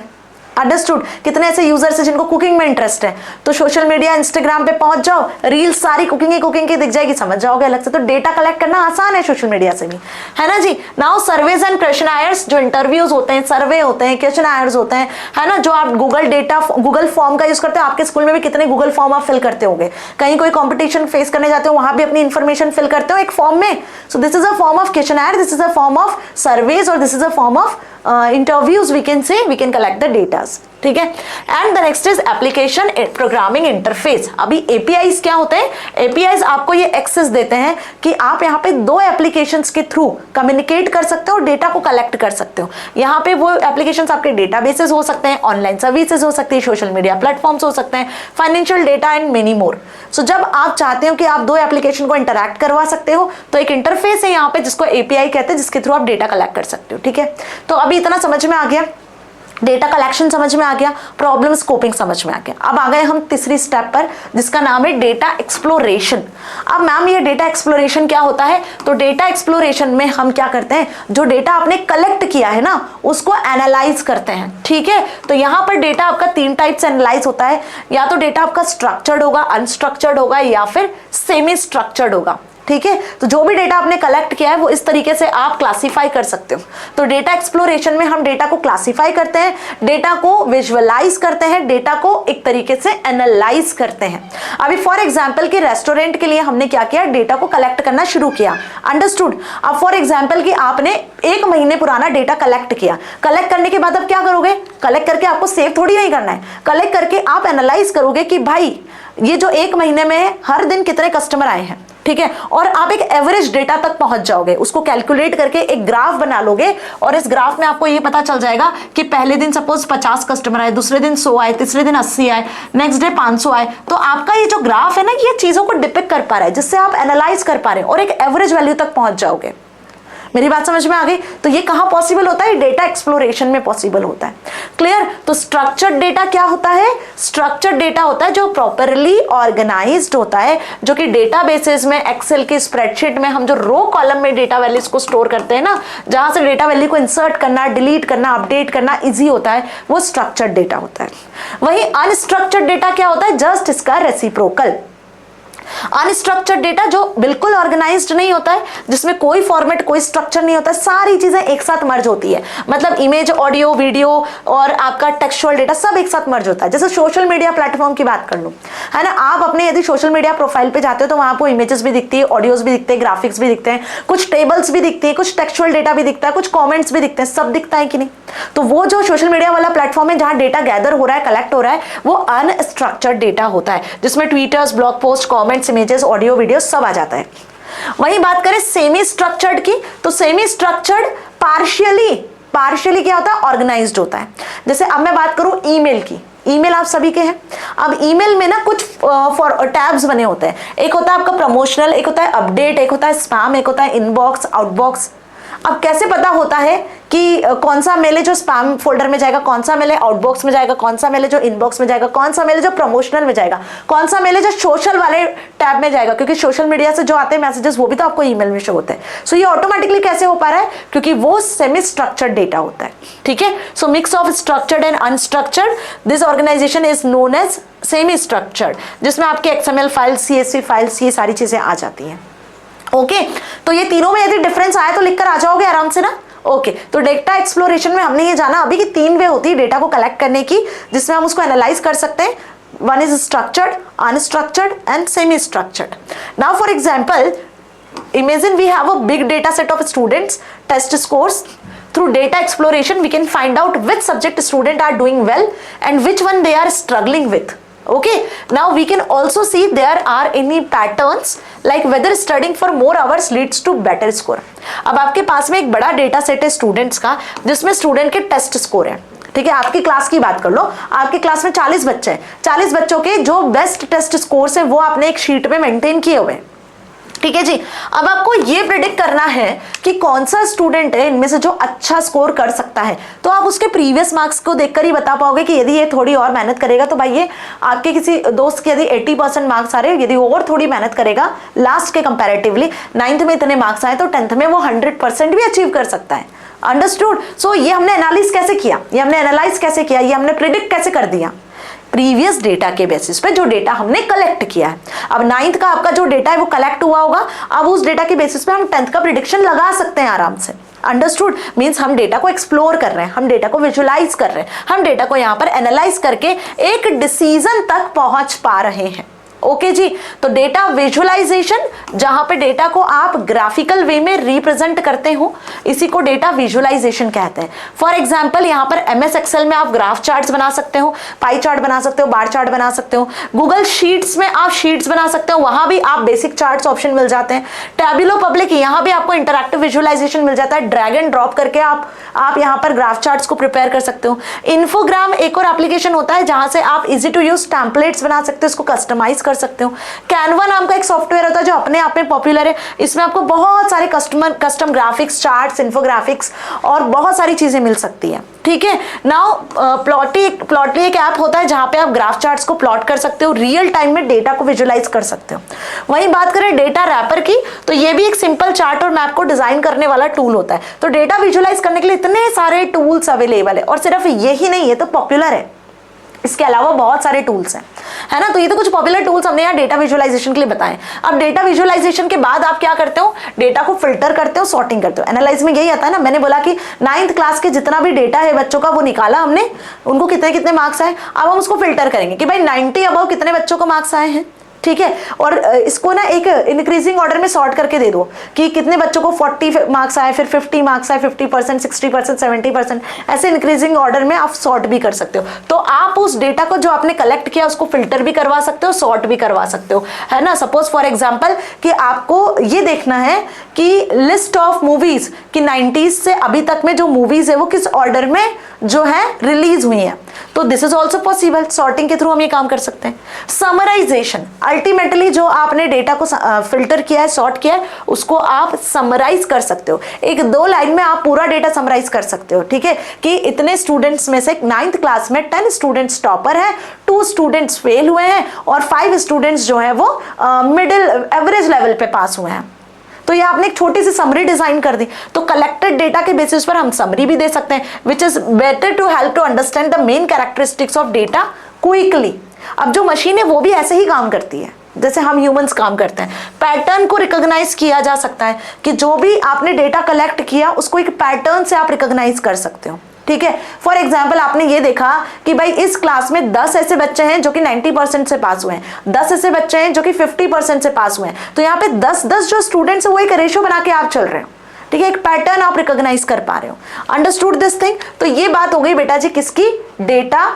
अंडरस्टूड। कितने ऐसे यूजर्स हैं जिनको कुकिंग में इंटरेस्ट है, तो सोशल मीडिया इंस्टाग्राम पे पहुंच जाओ, रील्स सारी कुकिंग की दिख जाएगी, समझ जाओगे अलग से। तो डेटा कलेक्ट करना आसान है सोशल मीडिया से भी, है ना जी। नाउ सर्वेज एंड क्वेश्चनायर्स, जो इंटरव्यूज होते हैं, सर्वे होते हैं, क्वेश्चनायर्स होते हैं, है ना, जो आप गूगल फॉर्म का यूज करते हो। आपके स्कूल में भी कितने गूगल फॉर्म आप फिल करते होंगे, कहीं कोई कॉम्पिटिशन फेस करने जाते हो वहां भी अपनी इंफॉर्मेशन फिल करते हो एक फॉर्म में। So this is a form of questionnaire, this is a form of surveys, और this is a form of interviews, we can say, we can collect the datas, ठीक है। And the next is application programming interface. अभी एपीआईज क्या होते हैं? एपीआईज आपको ये एक्सेस देते हैं कि आप यहाँ पे दो एप्लीकेशंस के थ्रू कम्युनिकेट कर सकते हो और डेटा को कलेक्ट कर सकते हो। यहाँ पे वो एप्लीकेशंस आपके डेटाबेसेस हो सकते हैं, ऑनलाइन सर्विसेज हो सकती है, सोशल मीडिया प्लेटफॉर्म्स हो सकते हैं, financial data and many more. So जब आप चाहते हो कि आप दो एप्लीकेशन को इंटरैक्ट करवा सकते हो, तो एक इंटरफेस है यहाँ पे जिसको एपीआई कहते हैं, जिसके थ्रू आप डेटा कलेक्ट कर सकते हो, ठीक है। तो अभी इतना समझ में आ गया, डेटा कलेक्शन समझ में आ गया, प्रॉब्लम स्कोपिंग समझ में आ गया। अब आ गए हम तीसरी स्टेप पर, जिसका नाम है डेटा एक्सप्लोरेशन। अब मैम ये डेटा एक्सप्लोरेशन क्या होता है? तो डेटा एक्सप्लोरेशन में हम क्या करते हैं, जो डेटा आपने कलेक्ट किया है ना, उसको एनालाइज करते हैं, ठीक है। तो यहाँ पर डेटा आपका 3 टाइप से एनालाइज होता है, या तो डेटा आपका स्ट्रक्चर्ड होगा, अनस्ट्रक्चर्ड होगा, या फिर सेमी स्ट्रक्चर्ड होगा, ठीक है। तो जो भी डेटा आपने कलेक्ट किया है वो इस तरीके से आप क्लासिफाई कर सकते हो। तो डेटा एक्सप्लोरेशन में हम डेटा को क्लासिफाई करते हैं, डेटा को विजुअलाइज करते हैं, डेटा को एक तरीके से एनालाइज करते हैं। अभी फॉर एग्जांपल कि रेस्टोरेंट के लिए हमने क्या किया, डेटा को कलेक्ट करना शुरू किया, अंडरस्टूड। अब फॉर एग्जांपल कि आपने 1 महीने पुराना डेटा कलेक्ट किया, कलेक्ट करने के बाद अब क्या करोगे, कलेक्ट करके आपको सेव थोड़ी नहीं करना है, कलेक्ट करके आप एनालाइज करोगे कि भाई ये जो 1 महीने में हर दिन कितने कस्टमर आए हैं, ठीक है। और आप एक एवरेज डेटा तक पहुंच जाओगे, उसको कैलकुलेट करके एक ग्राफ बना लोगे, और इस ग्राफ में आपको ये पता चल जाएगा कि पहले दिन सपोज 50 कस्टमर आए, दूसरे दिन 100 आए, तीसरे दिन 80 आए, नेक्स्ट डे 500 आए। तो आपका ये जो ग्राफ है ना, ये चीजों को डिपिक्ट कर पा रहा है, जिससे आप एनालाइज कर पा रहे हैं और एक एवरेज वैल्यू तक पहुंच जाओगे। मेरी बात समझ में आ गई? तो ये कहां पॉसिबल होता है? डेटा एक्सप्लोरेशन में पॉसिबल होता है, क्लियर। तो स्ट्रक्चर्ड डेटा क्या होता है? स्ट्रक्चर्ड डेटा होता है जो प्रॉपरली ऑर्गेनाइज्ड होता है, जो कि डेटाबेसेस में, एक्सेल की स्प्रेडशीट में हम जो रो कॉलम में डेटा वैल्यूज को स्टोर करते हैं ना, जहां से डेटा वैल्यू को इंसर्ट करना, डिलीट करना, अपडेट करना इजी होता है, वो स्ट्रक्चर्ड डेटा होता है। वहीं अनस्ट्रक्चर्ड डेटा क्या होता है? जस्ट इसका रेसिप्रोकल। अनस्ट्रक्चर्ड डेटा जो बिल्कुल ऑर्गेनाइज्ड नहीं होता है, जिसमें कोई फॉर्मेट, कोई स्ट्रक्चर नहीं होता है, सारी चीजें एक साथ मर्ज होती है, मतलब इमेज, ऑडियो, वीडियो और आपका टेक्सचुअल डेटा सब एक साथ मर्ज होता है। जैसे सोशल मीडिया प्लेटफॉर्म की बात कर लो, है ना, आप अपने यदि सोशल मीडिया प्रोफाइल पे जाते हो तो वहां आपको इमेजेस भी दिखती है, ऑडियोज भी दिखते हैं, ग्राफिक्स भी दिखते हैं, कुछ टेबल्स भी दिखती है, कुछ टेक्सचुअल डेटा भी दिखता है, कुछ कॉमेंट्स भी दिखते हैं, सब दिखता है कि नहीं? तो वो जो सोशल मीडिया वाला प्लेटफॉर्म है जहां डेटा गैदर हो रहा है, कलेक्ट हो रहा है, वो अनस्ट्रक्चर्ड डेटा होता है, जिसमें tweeters, blog post, comments, images, audio, video सब आ जाता है। वहीं बात करें सेमी स्ट्रक्चर्ड की, तो सेमी स्ट्रक्चर्ड पार्शियली क्या होता है? ऑर्गेनाइज्ड होता है। जैसे अब मैं बात करूं ईमेल की, ईमेल आप सभी के हैं। अब ईमेल में ना कुछ टैब्स बने होते हैं, एक होता है आपका प्रमोशनल, एक होता है अपडेट, एक होता है स्पैम, एक होता है इनबॉक्स, आउटबॉक्स। अब कैसे पता होता है कि कौन सा मेल है जो स्पैम फोल्डर में जाएगा, कौन सा मेल है आउटबॉक्स में जाएगा, कौन सा मेल है जो इनबॉक्स में जाएगा, कौन सा मेल है जो प्रमोशनल में जाएगा, कौन सा मेल है जो सोशल वाले टैब में जाएगा? क्योंकि सोशल मीडिया से जो आते हैं मैसेजेस वो भी तो आपको ईमेल में शो होते हैं। सो ये ऑटोमेटिकली कैसे हो पा रहा है? क्योंकि वो सेमी स्ट्रक्चर्ड डेटा होता है, ठीक है। So mix of structured and unstructured, this organization is known as semi structured, जिसमें आपके XML फाइल, CSV फाइल्स, ये सारी चीजें आ जाती हैं। ओके, तो ये तीनों में यदि डिफरेंस आया तो लिखकर आ जाओगे आराम से ना। ओके, तो डेटा एक्सप्लोरेशन में हमने ये जाना अभी कि 3 वे होती है डेटा को कलेक्ट करने की, जिसमें हम उसको एनालाइज कर सकते हैं। One is structured, unstructured and semi structured. Now for example, imagine we have a big data set of students, test scores. Through data exploration we can find out which subject student are doing well and which one they are struggling with. Okay, now we can also see there are any patterns like whether studying for more hours leads to better score. अब आपके पास में एक बड़ा डेटा सेट है स्टूडेंट्स का, जिसमें स्टूडेंट के टेस्ट स्कोर है, ठीक है। आपकी क्लास की बात कर लो, आपकी क्लास में 40 बच्चे हैं, 40 बच्चों के जो बेस्ट टेस्ट स्कोर है वो आपने एक शीट में मेंटेन किए हुए हैं, ठीक है जी। अब आपको ये प्रेडिक्ट करना है कि कौन सा स्टूडेंट है इनमें से जो अच्छा स्कोर कर सकता है। तो आप उसके प्रीवियस मार्क्स को देखकर ही बता पाओगे कि यदि ये थोड़ी और मेहनत करेगा तो भाई ये आपके किसी दोस्त के यदि 80% मार्क्स आ रहे हैं, यदि और थोड़ी मेहनत करेगा लास्ट के कंपैरेटिवली, 9th में इतने मार्क्स आए तो 10th में वो 100% भी अचीव कर सकता है। अंडरस्टूड? सो ये हमने एनालिस कैसे किया, ये हमने एनालाइज कैसे किया, ये हमने प्रिडिक्ट कैसे कर दिया, प्रीवियस डेटा के बेसिस पे जो डेटा हमने कलेक्ट किया है। अब 9th का आपका जो डेटा है वो कलेक्ट हुआ होगा, अब उस डेटा के बेसिस पे हम 10th का प्रिडिक्शन लगा सकते हैं आराम से। अंडरस्टूड? मीन्स हम डेटा को एक्सप्लोर कर रहे हैं, हम डेटा को विजुलाइज कर रहे हैं, हम डेटा को यहाँ पर एनालाइज करके एक डिसीजन तक पहुंच पा रहे हैं। ओके जी, तो डेटा विजुअलाइजेशन, जहां पे डेटा को आप ग्राफिकल वे में रिप्रेजेंट करते हो, इसी को डेटा विजुअलाइजेशन कहते हैं। फॉर एग्जांपल यहाँ पर MS एक्सेल में आप ग्राफ चार्ट्स बना सकते हो, पाई चार्ट बना सकते हो, बार चार्ट बना सकते हो, गूगल शीट्स में आप शीट्स बना सकते हो, वहां भी आप बेसिक चार्ट्स ऑप्शन मिल जाते हैं। टैब्यूलो पब्लिक, यहाँ भी आपको इंटरैक्टिव विजुअलाइजेशन मिल जाता है, ड्रैग एंड ड्रॉप करके आप यहाँ पर ग्राफ चार्ट्स को प्रिपेयर कर सकते हो। इन्फोग्राम एक और एप्लीकेशन होता है जहां से आप इजी टू यूज टेम्पलेट्स बना सकते हो, इसको कस्टमाइज कर सकते हो। कैनवा नाम का एक सॉफ्टवेयर होता है जो अपने आप में पॉपुलर है, इसमें आपको बहुत सारे कस्टम ग्राफिक्स, चार्ट्स, इन्फोग्राफिक्स और बहुत सारी चीजें मिल सकती है। ठीक है, नाउ प्लॉटली एक ऐप होता है जहां पे आप ग्राफ चार्ट्स को प्लॉट कर सकते हो, रियल टाइम में डेटा को विजुअलाइज कर सकते हो। वहीं बात करें डेटा रैपर की, तो ये भी एक सिंपल चार्ट और मैप को डिजाइन करने वाला टूल होता है। तो डेटा विजुअलाइज करने के लिए इतने सारे टूल्स अवेलेबल है, और सिर्फ यही नहीं, ये तो पॉपुलर है, इसके अलावा बहुत सारे टूल्स हैं, है ना। तो ये तो कुछ पॉपुलर टूल्स हमने यहाँ डेटा विजुअलाइजेशन के लिए बताएं। अब डेटा विजुअलाइजेशन के बाद आप क्या करते हो, डेटा को फिल्टर करते हो, सॉर्टिंग करते हो। एनालाइज में यही आता है ना, मैंने बोला कि 9th क्लास के जितना भी डेटा है बच्चों का वो निकाला हमने, उनको कितने कितने मार्क्स आए, अब हम उसको फिल्टर करेंगे कि भाई 90 अबव कितने बच्चों को मार्क्स आए हैं। ठीक है, और इसको ना एक इंक्रीजिंग ऑर्डर में सॉर्ट करके दे दो कि कितने बच्चों को 40 मार्क्स आए, फिर 50 मार्क्स आए, 50%, 60%, 70%, ऐसे इंक्रीजिंग ऑर्डर में आप सॉर्ट भी कर सकते हो। तो आप उस डेटा को जो आपने कलेक्ट किया उसको फिल्टर भी करवा सकते हो, सॉर्ट भी करवा सकते हो, है ना। सपोज फॉर एग्जाम्पल कि आपको ये देखना है कि लिस्ट ऑफ मूवीज कि 90s से अभी तक में जो मूवीज है वो किस ऑर्डर में जो है रिलीज हुई है, तो this is also possible, sorting के थ्रू हम ये काम कर सकते हैं। समराइजेशन, अल्टीमेटली जो आपने डेटा को फिल्टर किया है, सॉर्ट किया है, उसको आप समराइज कर सकते हो, 1-2 लाइन में आप पूरा डेटा समराइज कर सकते हो। ठीक है, कि इतने स्टूडेंट्स में से 9th क्लास में 10 स्टूडेंट्स टॉपर हैं, 2 स्टूडेंट्स फेल हुए हैं और 5 स्टूडेंट्स जो है वो मिडिल एवरेज लेवल पे पास हुए हैं। तो ये आपने एक छोटी सी समरी डिजाइन कर दी। तो कलेक्टेड डेटा के बेसिस पर हम समरी भी दे सकते हैं, which is better to help to understand the main characteristics of data quickly. अब जो मशीन है वो भी ऐसे ही काम करती है जैसे हम ह्यूमंस काम करते हैं। पैटर्न को रिकॉग्नाइज किया जा सकता है कि जो भी आपने डेटा कलेक्ट किया उसको एक पैटर्न से आप रिकॉग्नाइज कर सकते हो। ठीक है, फॉर एग्जाम्पल आपने ये देखा कि भाई इस क्लास में 10 ऐसे बच्चे हैं जो कि 90% से पास हुए हैं, 10 ऐसे बच्चे हैं जो कि 50% से पास हुए हैं। तो यहाँ पे 10-10 जो स्टूडेंट्स है वो एक रेशियो बना के आप चल रहे हो। ठीक है, एक पैटर्न आप रिकॉग्नाइज कर पा रहे हो। Understood this thing? तो ये बात हो गई बेटा जी किसकी, डेटा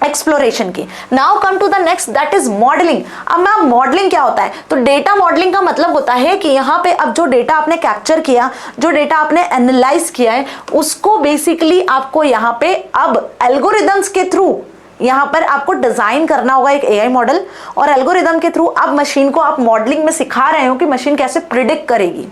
एक्सप्लोरेशन की। Now come to the next, that is modelling. अब मैम मॉडलिंग क्या होता है? तो डेटा मॉडलिंग का मतलब होता है कि यहाँ पे अब जो डेटा आपने कैप्चर किया, जो डेटा आपने एनालाइज किया है, उसको बेसिकली आपको यहाँ पे अब एल्गोरिदम्स के थ्रू यहाँ पर आपको डिजाइन करना होगा एक AI मॉडल, और एल्गोरिदम के थ्रू अब मशीन को आप मॉडलिंग में सिखा रहे हो कि मशीन कैसे प्रिडिक्ट करेगी।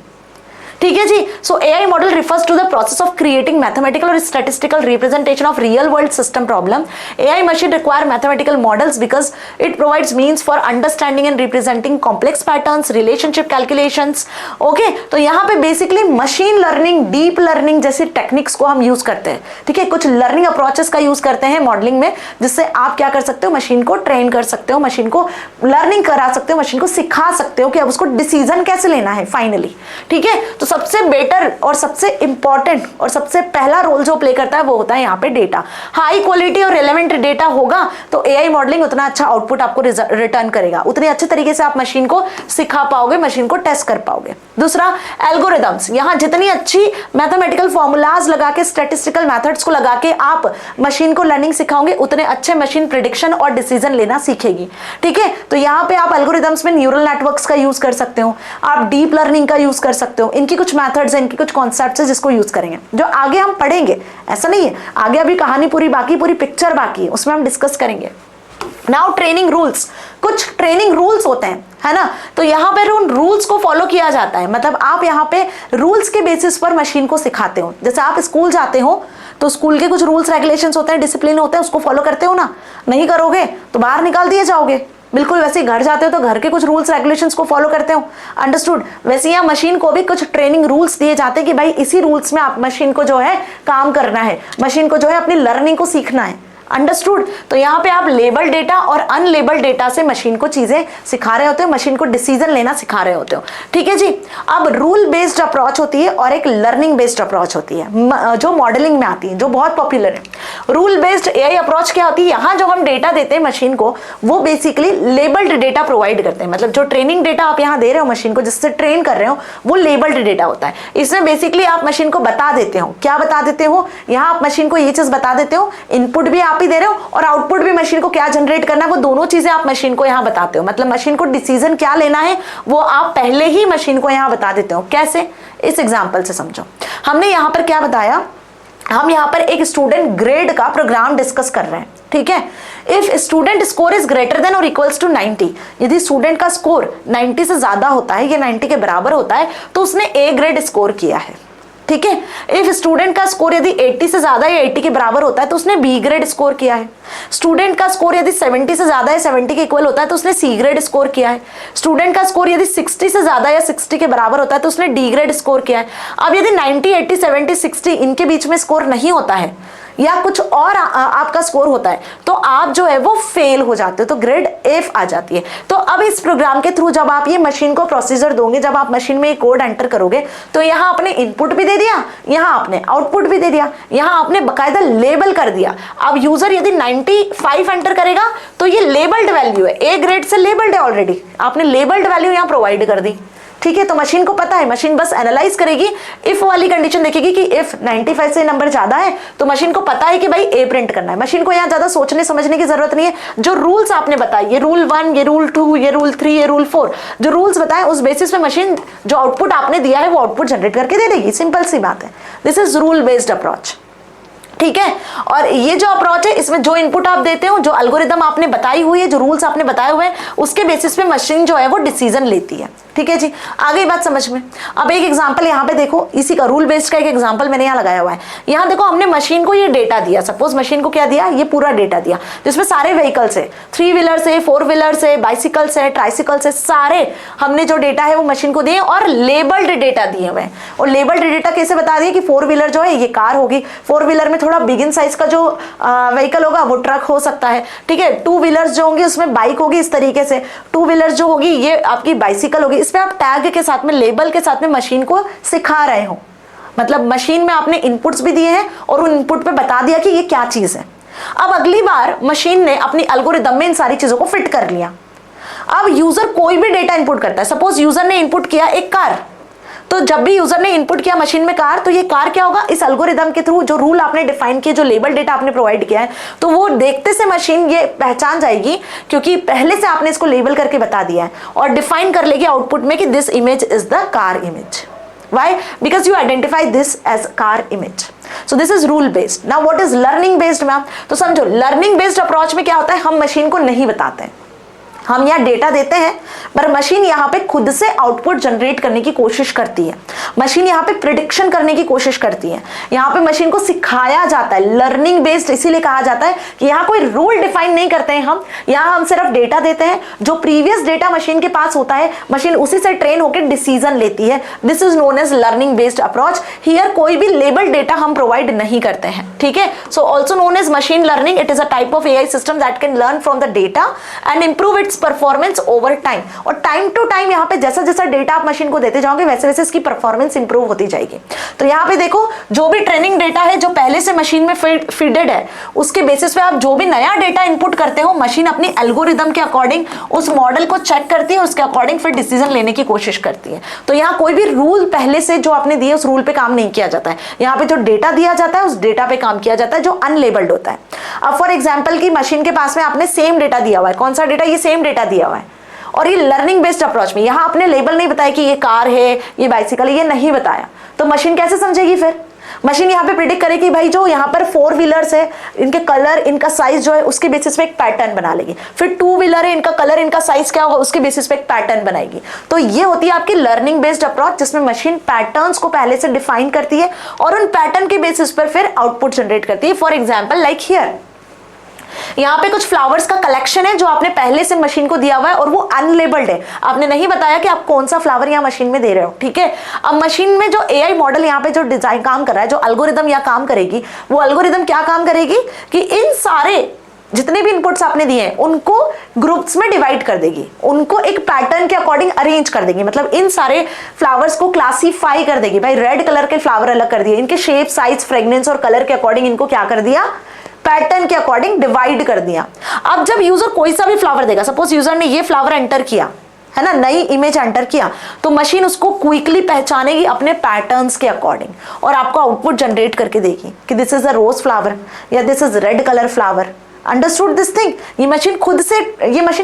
ठीक है जी। So AI model refers to the process of creating mathematical और statistical representation of real world system problem. AI machine require mathematical models because it provides means for understanding and representing complex patterns, relationship calculations. Okay, तो यहाँ पे basically machine learning, deep learning जैसी टेक्निक्स को हम यूज करते हैं। ठीक है, कुछ लर्निंग अप्रोचेस का यूज करते हैं मॉडलिंग में, जिससे आप क्या कर सकते हो, मशीन को ट्रेन कर सकते हो, मशीन को लर्निंग करा सकते हो, मशीन को सिखा सकते हो कि अब उसको डिसीजन कैसे लेना है फाइनली। ठीक है, तो सबसे बेटर और सबसे इंपॉर्टेंट और सबसे पहला रोल जो प्ले करता है वो होता है यहाँ पे डेटा। हाई क्वालिटी और रिलेवेंट डेटा होगा तो AI मॉडलिंग उतना अच्छा आउटपुट आपको रिटर्न करेगा, उतने अच्छे तरीके से आप मशीन को सिखा पाओगे, मशीन को टेस्ट कर पाओगे। दूसरा, एल्गोरिदम्स। यहाँ जितनी अच्छी मैथमेटिकल फॉर्मूलाज लगा के, स्टैटिस्टिकल मेथड्स को लगा के आप मशीन को लर्निंग सिखाओगे, उतने अच्छे मशीन प्रिडिक्शन और डिसीजन लेना सीखेगी। ठीक है, तो यहाँ पे आप एल्गोरिदम्स में न्यूरल नेटवर्क्स का यूज कर सकते हो, आप डीप लर्निंग का यूज कर सकते हो। इनकी कुछ मेथड्स हैं, इनके कुछ कॉन्सेप्ट्स हैं जिसको यूज करेंगे, जो आगे हम पढ़ेंगे। ऐसा नहीं है, आगे अभी कहानी पूरी बाकी, पूरी पिक्चर बाकी है, उसमें हम डिस्कस करेंगे। नाउ ट्रेनिंग रूल्स, कुछ ट्रेनिंग रूल्स होते हैं, है ना। तो यहाँ पे उन रूल्स को फॉलो किया जाता है, मतलब आप यहाँ पे रूल्स के बेसिस पर मशीन को सिखाते हो। जैसे आप स्कूल जाते हो तो स्कूल के कुछ रूल्स रेगुलेशंस होते हैं, डिसिप्लिन होते हैं, उसको फॉलो करते हो ना। नहीं करोगे तो बाहर निकाल दिए जाओगे, बिल्कुल वैसे घर जाते हो तो घर के कुछ रूल्स रेगुलेशंस को फॉलो करते हो, अंडरस्टूड। वैसे यहाँ मशीन को भी कुछ ट्रेनिंग रूल्स दिए जाते हैं कि भाई इसी रूल्स में आप मशीन को जो है काम करना है, मशीन को जो है अपनी लर्निंग को सीखना है, अंडरस्टूड। तो यहाँ पे आप लेबल डेटा और अनलेबल डेटा से मशीन को चीजें सिखा रहे होते हो, मशीन को डिसीजन लेना सिखा रहे होते हो, ठीक है जी। अब रूल बेस्ड अप्रोच होती है और एक लर्निंग बेस्ड अप्रोच होती है जो मॉडलिंग में आती है, जो बहुत पॉपुलर है। रूल बेस्ड एआई अप्रोच क्या होती है, यहाँ जो हम डेटा देते हैं मशीन को वो बेसिकली लेबल्ड डेटा प्रोवाइड करते हैं, मतलब जो ट्रेनिंग डेटा आप यहाँ दे रहे हो मशीन को, जिससे ट्रेन कर रहे हो, वो लेबल्ड डेटा होता है। इसमें बेसिकली आप मशीन को बता देते हो, क्या बता देते हो, यहाँ आप मशीन को ये चीज बता देते हो, इनपुट भी आप ही दे रहे हो और आउटपुट भी मशीन को क्या जनरेट करना है, वो दोनों चीजें आप मशीन को यहाँ बताते हो। मतलब मशीन को डिसीजन क्या लेना है वो आप पहले ही मशीन को यहाँ बता देते हो। कैसे, इस एग्जांपल से समझो। हमने यहाँ पर क्या बताया, हम यहाँ पर एक स्टूडेंट ग्रेड का प्रोग्राम डिस्कस कर रहे हैं, ठीक है। If student score is greater than और इक्वल्स टू 90, यदि स्टूडेंट का स्कोर 90 से ज्यादा होता है या 90 के बराबर होता है तो उसने ए ग्रेड स्कोर किया है, ठीक है। इफ स्टूडेंट का स्कोर यदि 80 से ज्यादा या 80 के बराबर होता है तो उसने बी ग्रेड स्कोर किया है। स्टूडेंट का स्कोर यदि 70 से ज्यादा या 70 के इक्वल होता है तो उसने सी ग्रेड स्कोर किया है। स्टूडेंट का स्कोर यदि 60 से ज्यादा या 60 के बराबर होता है तो उसने डी ग्रेड स्कोर किया है। अब यदि 90, 80, 70, 60 इनके बीच में स्कोर नहीं होता है या कुछ और आपका स्कोर होता है तो आप जो है वो फेल हो जाते हो, तो ग्रेड एफ आ जाती है। तो अब इस प्रोग्राम के थ्रू जब आप ये मशीन को प्रोसीजर दोगे, जब आप मशीन में कोड एंटर करोगे तो यहाँ आपने इनपुट भी दे दिया, यहाँ आपने आउटपुट भी दे दिया, यहाँ आपने बकायदा लेबल कर दिया। अब यूजर यदि 95 एंटर करेगा तो ये लेबल्ड वैल्यू है, ए ग्रेड से लेबल्ड है ऑलरेडी, आपने लेबल्ड वैल्यू यहाँ प्रोवाइड कर दी, ठीक है। तो मशीन को पता है, मशीन बस एनालाइज करेगी, इफ वाली कंडीशन देखेगी कि इफ 95 से नंबर ज्यादा है तो मशीन को पता है कि भाई ए प्रिंट करना है। मशीन को यहाँ ज्यादा सोचने समझने की जरूरत नहीं है, जो रूल्स आपने बताए, ये रूल 1, ये रूल 2, ये रूल 3, ये रूल 4, जो रूल्स बताए उस बेसिस पे मशीन जो आउटपुट आपने दिया है वो आउटपुट जनरेट करके दे देगी, सिंपल सी बात है। This is rule based approach, ठीक है। और ये जो अप्रोच है इसमें जो इनपुट आप देते हो, जो एल्गोरिदम आपने बताई हुई है, जो रूल्स आपने बताए हुए हैं, उसके बेसिस पे मशीन जो है वो डिसीजन लेती है, ठीक है जी। आगे बात समझ में। अब एक एग्जांपल यहाँ पे देखो, इसी का रूल बेस्ड का एक एग्जांपल मैंने यहाँ लगाया हुआ है। यहाँ देखो हमने मशीन को ये डेटा दिया, सपोज मशीन को क्या दिया, ये पूरा डेटा दिया जिसमें सारे व्हीकल्स है, 3 व्हीलर्स है, 4 व्हीलर्स है, बाइसिकल्स है, ट्राइसिकल्स है, सारे हमने जो डेटा है वो मशीन को दिए और लेबल्ड डेटा दिए हुए हैं। और लेबल्ड डेटा कैसे बता दिए कि 4 व्हीलर जो है ये कार होगी, 4 व्हीलर में थोड़ा बिगिन साइज का जो व्हीकल होगा वो ट्रक हो सकता है, ठीक है। 2 व्हीलर्स जो होंगे उसमें बाइक होगी, इस तरीके से 2 व्हीलर्स जो होगी ये आपकी बाइसिकल होगी। इसमें आप टैग के साथ में, लेबल के साथ में मशीन को सिखा रहे हो, मतलब मशीन में आपने इनपुट्स भी दिए हैं और उन इनपुट पे बता दिया कि ये क्या चीज है। अब अगली बार मशीन ने अपनी एल्गोरिदम में इन सारी चीजों को फिट कर लिया। अब यूजर कोई भी डेटा इनपुट करता है, सपोज यूजर ने इनपुट किया एक कार, तो जब भी यूजर ने इनपुट किया मशीन में कार, तो ये कार क्या होगा, इस एल्गोरिदम के थ्रू जो रूल आपने डिफाइन किए, जो लेबल डेटा आपने प्रोवाइड किया है, तो वो देखते से मशीन ये पहचान जाएगी क्योंकि पहले से आपने इसको लेबल करके बता दिया है और डिफाइन कर लेगी आउटपुट में कि this image is the car image. Why? Because you identify this as car image. So this is rule based. Now what is learning based ma'am? तो समझो learning based approach में क्या होता है, हम मशीन को नहीं बताते हैं, हम यहाँ डेटा देते हैं पर मशीन यहाँ पे खुद से आउटपुट जनरेट करने की कोशिश करती है, मशीन यहाँ पे प्रिडिक्शन करने की कोशिश करती है, यहाँ पे मशीन को सिखाया जाता है। लर्निंग बेस्ड इसीलिए कहा जाता है कि यहाँ कोई रूल डिफाइन नहीं करते हैं हम, यहाँ हम सिर्फ डेटा देते हैं, जो प्रीवियस डेटा मशीन के पास होता है मशीन उसी से ट्रेन होकर डिसीजन लेती है। This is known as learning based approach. Here कोई भी लेबल डेटा हम प्रोवाइड नहीं करते हैं, ठीक है। So also known as machine learning, it is a type of AI system that can learn from the data and improve its performance over time. और टाइम टू टाइम यहाँ पे जैसा जैसा डेटा आप मशीन को देते जाओगे वैसे वैसे इसकी परफॉर्मेंस इंप्रूव होती जाएगी। तो यहाँ पे देखो जो भी ट्रेनिंग डेटा है जो पहले से मशीन में फीडेड है उसके बेसिस पे आप जो भी नया डेटा इनपुट करते हो मशीन अपनी एल्गोरिदम के अकॉर्डिंग उस मॉडल को चेक करती है, उसके अकॉर्डिंग फिर डिसीजन लेने की कोशिश करती है। तो यहाँ कोई भी रूल पहले से जो आपने दिए उस रूल पे काम नहीं किया जाता है, यहाँ पे जो डेटा दिया जाता है उस डेटा पे काम किया जाता है जो अनलेबल्ड होता है। अब फॉर एग्जाम्पल की मशीन के पास में आपने सेम डेटा दिया हुआ है, कौन सा डेटा, ये सेम डेटा दिया हुआ है और ये लर्निंग बेस्ड अप्रोच में यहाँ आपने लेबल नहीं बताया कि ये कार है, ये बाइसिकल है, ये नहीं बताया, तो मशीन कैसे समझेगी फिर? मशीन यहाँ पे प्रिडिक्ट करेगी भाई जो यहाँ पर 4 व्हीलर्स है इनके कलर इनका साइज जो है उसके बेसिस पे एक पैटर्न बना लेगी, फिर 2 व्हीलर है इनका कलर इनका साइज क्या होगा उसके बेसिस पे एक पैटर्न बनाएगी। तो ये होती है आपकी लर्निंग बेस्ड अप्रोच जिसमें मशीन पैटर्न्स को पहले से डिफाइन करती है और उन पैटर्न के बेसिस पर फिर आउटपुट जनरेट करती है। फॉर एग्जाम्पल लाइक हियर यहाँ पे कुछ फ्लावर्स का कलेक्शन है जो आपने पहले से मशीन को दिया हुआ है और वो अनलेबल्ड है, आपने नहीं बताया कि आप कौन सा फ्लावर यहाँ मशीन में दे रहे हो, ठीक है। अब मशीन में जो एआई मॉडल यहाँ पे जो डिजाइन काम कर रहा है, जो एल्गोरिदम यहाँ काम करेगी, वो एल्गोरिदम क्या काम करेगी कि इन सारे जितने भी इनपुट्स आपने दिए हैं उनको ग्रुप्स में डिवाइड कर देगी, उनको एक पैटर्न के अकॉर्डिंग अरेंज कर देगी, मतलब इन सारे फ्लावर्स को क्लासीफाई कर देगी। भाई रेड कलर के फ्लावर अलग कर दिए, इनके शेप, साइज, फ्रेग्रेंस और कलर के अकॉर्डिंग इनको क्या कर दिया, पैटर्न के अकॉर्डिंग डिवाइड कर दिया। अब जब यूजर कोई सा भी फ्लावर देगा, सपोज यूजर ने ये फ्लावर एंटर किया है ना, नई इमेज एंटर किया, तो मशीन उसको क्विकली पहचानेगी अपने पैटर्न्स के अकॉर्डिंग और आपको आउटपुट जनरेट करके देगी कि this is a rose flower या this is red colour flower. Understood this thing? ये मशीन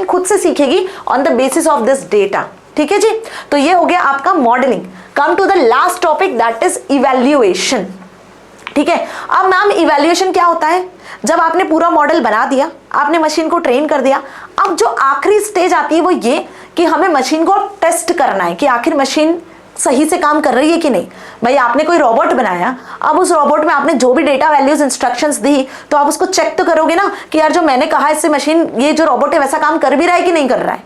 खुद से सीखेगी on the basis of this data, ठीक है जी। तो ये हो गया आपका modelling. Come to the last topic, that is evaluation, ठीक है। अब मैम इवैल्यूएशन क्या होता है? जब आपने पूरा मॉडल बना दिया, आपने मशीन को ट्रेन कर दिया, अब जो आखिरी स्टेज आती है वो ये कि हमें मशीन को टेस्ट करना है कि आखिर मशीन सही से काम कर रही है कि नहीं। भाई आपने कोई रोबोट बनाया, अब उस रोबोट में आपने जो भी डेटा वैल्यूज इंस्ट्रक्शंस दी, तो आप उसको चेक तो करोगे ना कि यार जो मैंने कहा इससे मशीन, ये जो रोबोट है वैसा काम कर भी रहा है कि नहीं कर रहा है,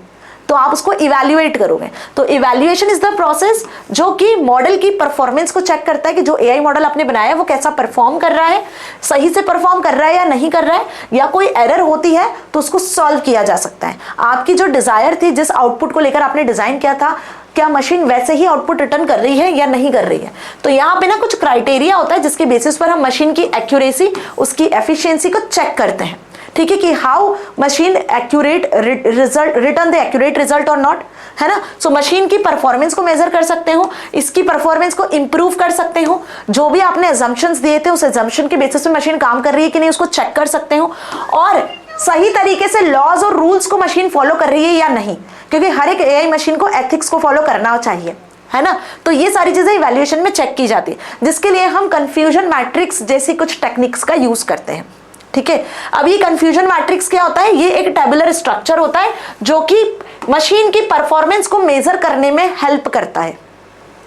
तो आप उसको इवैल्यूएट करोगे। तो इवैल्यूएशन इज द प्रोसेस जो कि मॉडल की परफॉर्मेंस को चेक करता है कि जो एआई मॉडल आपने बनाया है वो कैसा परफॉर्म कर रहा है, सही से परफॉर्म कर रहा है या नहीं कर रहा है, या कोई एरर होती है तो उसको सॉल्व किया जा सकता है। आपकी जो डिजायर थी, जिस आउटपुट को लेकर आपने डिजाइन किया था, क्या मशीन वैसे ही आउटपुट रिटर्न कर रही है या नहीं कर रही है। तो यहाँ पे ना कुछ क्राइटेरिया होता है जिसके बेसिस पर हम मशीन की एक्यूरेसी, उसकी एफिशिएंसी को चेक करते हैं, ठीक है, कि how machine accurate result return the accurate result और नॉट, है ना। सो मशीन की परफॉर्मेंस को मेजर कर सकते हो, इसकी परफॉर्मेंस को इंप्रूव कर सकते हो, जो भी आपने अजम्पशंस दिए थे उस अजम्पशन के बेसिस पे मशीन काम कर रही है कि नहीं उसको चेक कर सकते हो, और सही तरीके से लॉज और रूल्स को मशीन फॉलो कर रही है या नहीं, क्योंकि हर एक एआई मशीन को एथिक्स को फॉलो करना चाहिए, है ना। तो ये सारी चीजें इवैल्यूएशन में चेक की जाती है, जिसके लिए हम कंफ्यूजन मैट्रिक्स जैसी कुछ टेक्निक्स का यूज करते हैं, ठीक है। अब ये कंफ्यूजन मैट्रिक्स क्या होता है? ये एक टेबुलर स्ट्रक्चर होता है जो कि मशीन की परफॉर्मेंस को मेजर करने में हेल्प करता है।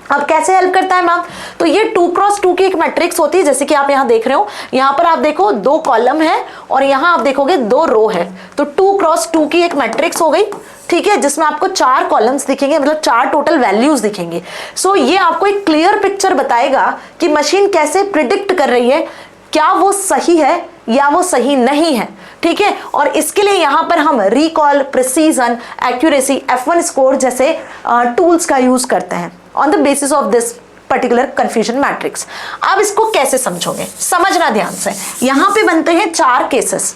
अब कैसे हेल्प करता है मैम? तो ये 2x2 की एक मैट्रिक्स होती है, जैसे कि आप यहाँ देख रहे हो, यहाँ पर आप देखो 2 कॉलम है और यहाँ आप देखोगे 2 रो है, तो 2x2 की एक मैट्रिक्स हो गई, ठीक है, जिसमें आपको 4 कॉलम्स दिखेंगे, मतलब 4 टोटल वैल्यूज दिखेंगे। सो ये आपको एक क्लियर पिक्चर बताएगा कि मशीन कैसे प्रिडिक्ट कर रही है, क्या वो सही है या वो सही नहीं है, ठीक है। और इसके लिए यहां पर हम recall, precision, accuracy, F1 score जैसे टूल्स का यूज करते हैं on the basis of this particular confusion matrix. अब इसको कैसे समझोगे, समझना ध्यान से। यहां पे बनते हैं 4 केसेस।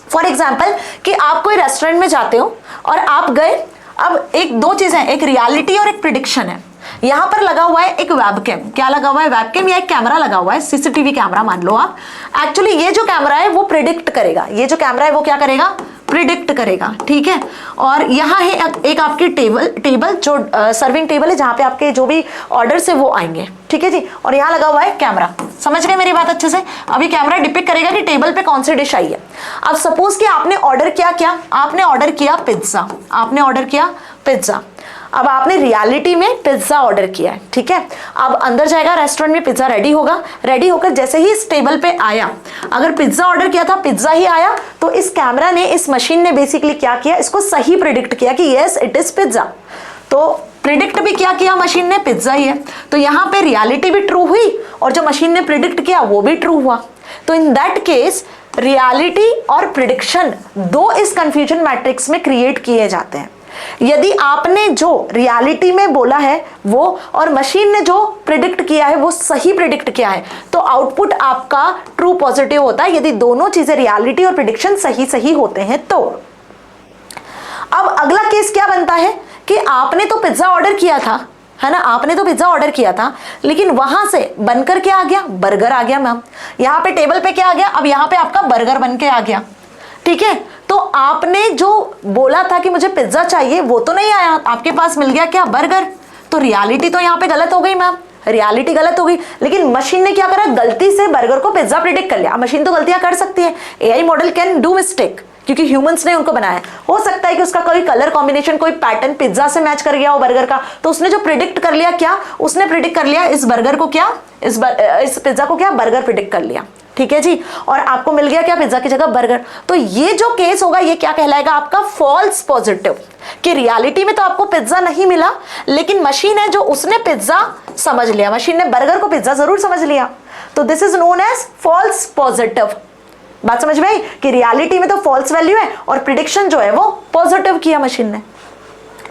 फॉर एग्जाम्पल कि आप कोई रेस्टोरेंट में जाते हो और आप गए, अब एक 2 चीजें, एक रियलिटी और एक प्रिडिक्शन है। यहां पर लगा हुआ है एक वेबकैम, क्या लगा हुआ है? वेबकैम या एक कैमरा लगा हुआ है, सीसीटीवी कैमरा मान लो आप। एक्चुअली ये जो कैमरा है वो प्रिडिक्ट करेगा, ये जो कैमरा है वो क्या करेगा? प्रिडिक्ट करेगा, ठीक है। और यहाँ है एक आपकी टेबल जो सर्विंग टेबल है, जहां पे आपके जो भी ऑर्डर्स है वो आएंगे, ठीक है जी। और यहाँ लगा हुआ है कैमरा, समझ गए मेरी बात अच्छे से? अभी कैमरा डिपिक्ट करेगा कि टेबल पे कौन सी डिश आई है। अब सपोज कि आपने ऑर्डर क्या आपने ऑर्डर किया पिज्जा, आपने ऑर्डर किया पिज्जा। अब आपने रियलिटी में पिज्जा ऑर्डर किया है, ठीक है। अब अंदर जाएगा रेस्टोरेंट में, पिज्जा रेडी होगा, रेडी होकर जैसे ही इस टेबल पे आया, अगर पिज्जा ऑर्डर किया था पिज्जा ही आया, तो इस कैमरा ने, इस मशीन ने बेसिकली क्या किया, इसको सही प्रिडिक्ट किया कि यस इट इज पिज्जा। तो प्रिडिक्ट भी क्या किया मशीन ने? पिज्जा ही है। तो यहाँ पे रियलिटी भी ट्रू हुई और जो मशीन ने प्रिडिक्ट किया वो भी ट्रू हुआ। तो इन दैट केस रियलिटी और प्रिडिक्शन 2 इस कंफ्यूजन मैट्रिक्स में क्रिएट किए जाते हैं। यदि आपने जो रियलिटी में बोला है वो और मशीन ने जो प्रिडिक्ट किया है वो सही प्रिडिक्ट किया है, तो आउटपुट आपका ट्रू पॉजिटिव होता है, यदि दोनों चीजें रियलिटी और प्रिडिक्शन सही होते हैं तो। अब अगला केस क्या बनता है कि आपने तो पिज्जा ऑर्डर किया था, है ना, आपने तो पिज्जा ऑर्डर किया था, लेकिन वहां से बनकर क्या आ गया? बर्गर आ गया मैम। यहाँ पे टेबल पे क्या आ गया? अब यहाँ पे आपका बर्गर बन के आ गया, ठीक है। तो आपने जो बोला था कि मुझे पिज्जा चाहिए वो तो नहीं आया, आपके पास मिल गया क्या? बर्गर। तो रियलिटी तो यहाँ पे गलत हो गई मैम, रियलिटी गलत हो गई, लेकिन मशीन ने क्या करा? गलती से बर्गर को पिज्जा प्रिडिक्ट कर लिया। मशीन तो गलतियां कर सकती है, AI model can do mistake, क्योंकि ह्यूमंस ने उनको बनाया। हो सकता है कि उसका कोई कलर कॉम्बिनेशन, कोई पैटर्न पिज्जा से मैच कर गया हो बर्गर का, तो उसने जो प्रिडिक्ट कर लिया क्या? उसने प्रिडिक्ट कर लिया इस बर्गर को क्या, इस पिज्जा को क्या? बर्गर प्रिडिक्ट कर लिया, ठीक है जी, और आपको मिल गया क्या, पिज्जा की जगह बर्गर। तो ये जो केस होगा ये क्या कहलाएगा आपका, फॉल्स पॉजिटिव, कि रियलिटी में तो आपको पिज्जा नहीं मिला, लेकिन मशीन है जो उसने पिज्जा समझ लिया, मशीन ने बर्गर को पिज्जा जरूर समझ लिया। तो this is known as false positive. बात समझ में आई कि रियलिटी में तो फॉल्स वैल्यू है और प्रिडिक्शन जो है वो पॉजिटिव किया मशीन ने।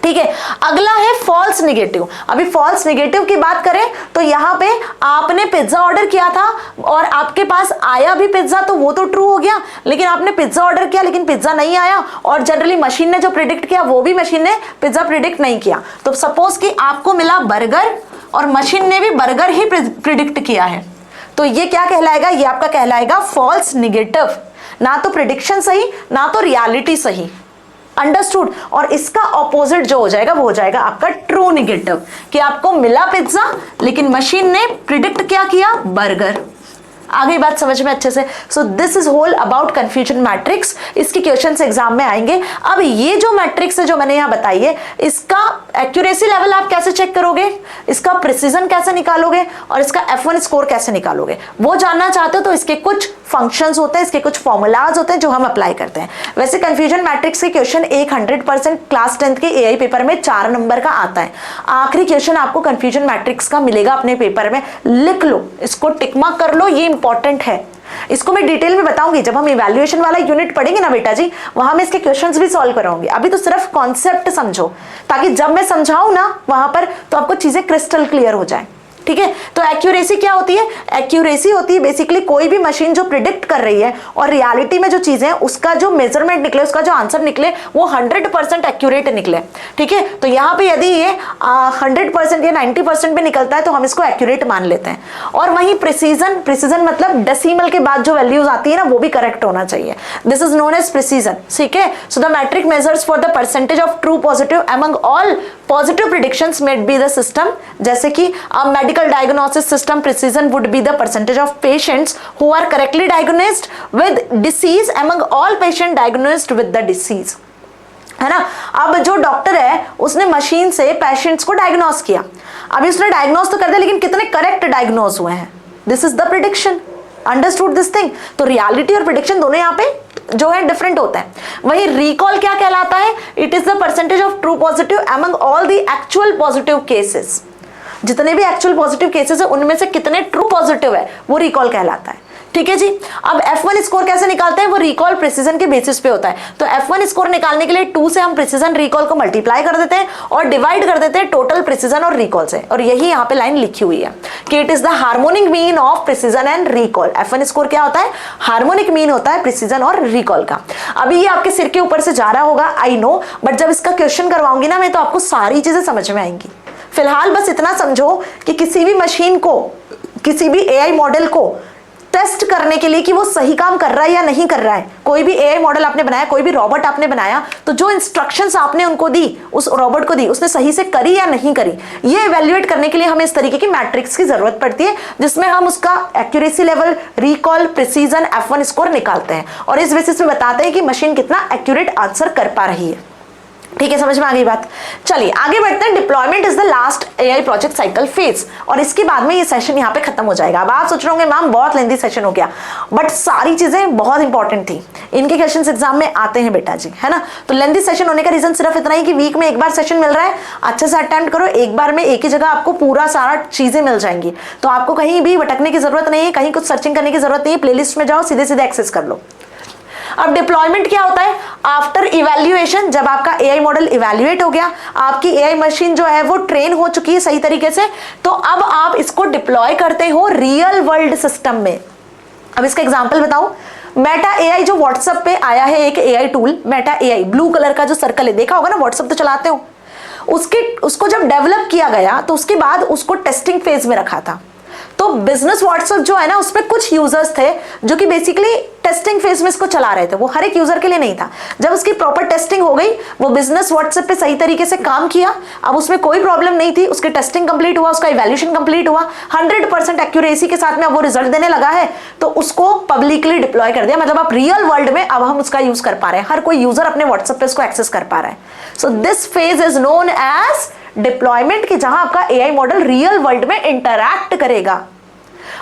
ठीक है, अगला है फॉल्स निगेटिव। अभी फॉल्स निगेटिव की बात करें तो यहां पे आपने पिज्जा ऑर्डर किया था और आपके पास आया भी पिज्जा, तो वो तो ट्रू हो गया, लेकिन आपने पिज्जा ऑर्डर किया लेकिन पिज्जा नहीं आया, और जनरली मशीन ने जो प्रिडिक्ट किया वो भी मशीन ने पिज्जा प्रिडिक्ट नहीं किया। तो सपोज कि आपको मिला बर्गर और मशीन ने भी बर्गर ही प्रिडिक्ट किया है, तो ये क्या कहलाएगा, ये आपका कहलाएगा फॉल्स निगेटिव। ना तो प्रिडिक्शन सही ना तो रियलिटी सही, अंडरस्टूड। और इसका ऑपोजिट जो हो जाएगा वो हो जाएगा आपका ट्रू निगेटिव, कि आपको मिला पिज्जा लेकिन मशीन ने प्रिडिक्ट क्या किया, बर्गर। आगे बात समझ में अच्छे से। So this is whole about confusion matrix. इसके क्वेश्चंस एग्जाम में आएंगे। अब ये जो मैट्रिक्स है जो मैंने यहां बताई है, इसका एक्यूरेसी लेवल आप कैसे चेक करोगे, इसका प्रिसीजन कैसे निकालोगे और इसका F1 स्कोर कैसे निकालोगे, वो जानना चाहते हो तो इसके कुछ फंक्शंस होते हैं, इसके कुछ फॉर्मूलाज होते हैं जो हम अप्लाई करते हैं। वैसे कंफ्यूजन मैट्रिक्स के क्वेश्चन 100% क्लास 10th के AI पेपर में 4 नंबर का आता है। आखिरी क्वेश्चन आपको कंफ्यूजन मैट्रिक्स का मिलेगा अपने पेपर में, लिख लो, इसको टिक मार्क कर लो, ये इंपॉर्टेंट है। इसको मैं डिटेल में बताऊंगी जब हम इवैल्यूएशन वाला यूनिट पढ़ेंगे ना बेटा जी, वहां मैं इसके क्वेश्चंस भी सॉल्व कराऊंगी। अभी तो सिर्फ कॉन्सेप्ट समझो, ताकि जब मैं समझाऊं ना वहां पर तो आपको चीजें क्रिस्टल क्लियर हो जाए। ठीक है, तो एक्यूरेसी क्या होती है, एक्यूरेसी होती है बेसिकली कोई भी मशीन जो प्रिडिक्ट कर रही है और रियलिटी में जो चीजें हैं उसका जो मेजरमेंट निकले, उसका जो आंसर निकले वो 100% एक्यूरेट निकले। ठीक है, तो यहाँ पे यदि ये 100% या 90% भी निकलता है तो हम इसको एक्यूरेट मान लेते हैं। और वहीं प्रिसीजन, प्रिसीजन मतलब डेसिमल के बाद जो वैल्यूज आती है ना वो भी करेक्ट होना चाहिए, this is known as precision. ठीक है, so the metric measures for the percentage of true positive among all positive predictions made by the system. जैसे कि medical diagnosis system precision would be the percentage of patients who are correctly diagnosed with disease among all patients diagnosed with the disease, है ना। अब जो डॉक्टर है उसने मशीन से पेशेंट्स को डायग्नोस किया, अभी उसने डायग्नोस तो कर दिया लेकिन कितने करेक्ट डायग्नोस हुए हैं, this is the prediction. Understood this thing. तो रियलिटी और प्रिडिक्शन दोनों यहाँ पे जो है डिफरेंट होता है। वही रिकॉल क्या कहलाता है, it is the percentage of true positive among all the actual positive cases. जितने भी एक्चुअल पॉजिटिव केसेस है उनमें से कितने ट्रू पॉजिटिव है वो रिकॉल कहलाता है। ठीक है जी। अब F1 स्कोर कैसे निकालते हैं, वो रिकॉल प्रिसीजन के बेसिस पे होता है। तो F1 स्कोर निकालने के लिए 2 से हम प्रिसीजन रिकॉल को मल्टीप्लाई कर देते हैं और डिवाइड कर देते हैं टोटल प्रिसीजन और रिकॉल से, और यही यहाँ पे लाइन लिखी हुई है कि it is the harmonic mean of precision and recall. F1 score क्या होता है, हार्मोनिक मीन होता है प्रिसीजन और रिकॉल का। अभी ये आपके सिर के ऊपर से जा रहा होगा, आई नो, बट जब इसका क्वेश्चन करवाऊंगी ना मैं तो आपको सारी चीजें समझ में आएंगी। फिलहाल बस इतना समझो कि किसी भी मशीन को, किसी भी AI मॉडल को टेस्ट करने के लिए कि वो सही काम कर रहा है या नहीं कर रहा है, कोई भी AI मॉडल आपने बनाया, कोई भी रोबोट आपने बनाया, तो जो इंस्ट्रक्शंस आपने उनको दी, उस रोबोट को दी, उसने सही से करी या नहीं करी, ये इवैल्यूएट करने के लिए हमें इस तरीके की मैट्रिक्स की जरूरत पड़ती है, जिसमें हम उसका accuracy level, recall, precision, F1 score निकालते हैं और इस बेसिस पे बताते हैं कि मशीन कितना एक्यूरेट आंसर कर पा रही है। ठीक है, समझ में आ गई बात। चलिए आगे बढ़ते हैं। Deployment is the last AI project cycle phase, और इसके बाद में ये सेशन यहाँ पे खत्म हो जाएगा। अब आप सोच रहे होंगे मैम बहुत लेंथी सेशन हो गया, बट सारी चीजें बहुत इंपॉर्टेंट थी, इनके क्वेश्चंस एग्जाम में आते हैं बेटा जी, है ना। तो लेंथी सेशन होने का रीजन सिर्फ इतना ही कि वीक में एक बार सेशन मिल रहा है, अच्छे से अटेम्प्ट करो, एक बार में एक ही जगह आपको पूरा सारा चीजें मिल जाएंगी, तो आपको कहीं भी भटकने की जरूरत नहीं है, कहीं कुछ सर्चिंग करने की जरूरत नहीं है, प्लेलिस्ट में जाओ, सीधे सीधे एक्सेस कर लो। अब डिप्लॉयमेंट क्या होता है, आफ्टर इवैल्यूएशन, जब आपका AI मॉडल इवैल्यूएट हो गया, आपकी AI मशीन जो है वो ट्रेन हो चुकी है सही तरीके से, तो अब आप इसको डिप्लॉय करते हो रियल वर्ल्ड सिस्टम में। अब इसका एग्जांपल बताऊं, मेटा AI जो व्हाट्सएप पे आया है एक AI tool, Meta AI, blue colour का जो सर्कल है, देखा होगा ना, व्हाट्सएप तो चलाते हो, उसको जब डेवलप किया गया तो उसके बाद उसको टेस्टिंग फेज में रखा था। तो बिजनेस व्हाट्सएप जो है ना, उसमें कुछ यूजर्स थे जो कि बेसिकली टेस्टिंग फेज में इसको चला रहे थे, वो हर एक यूजर के लिए नहीं था। जब उसकी प्रॉपर टेस्टिंग हो गई, वो बिजनेस व्हाट्सएप पे सही तरीके से काम किया, अब उसमें कोई प्रॉब्लम नहीं थी, उसकी टेस्टिंग कंप्लीट हुआ, उसका इवैल्यूएशन कंप्लीट हुआ, 100% एक्यूरेसी के साथ में अब वो रिजल्ट देने लगा है, तो उसको पब्लिकली डिप्लॉय कर दिया। मतलब आप रियल वर्ल्ड में अब हम उसका यूज कर पा रहे हैं, हर कोई यूजर अपने व्हाट्सएप पे उसको एक्सेस कर पा रहा है। So this phase is known as deployment, कि जहां आपका AI मॉडल रियल वर्ल्ड में इंटरैक्ट करेगा।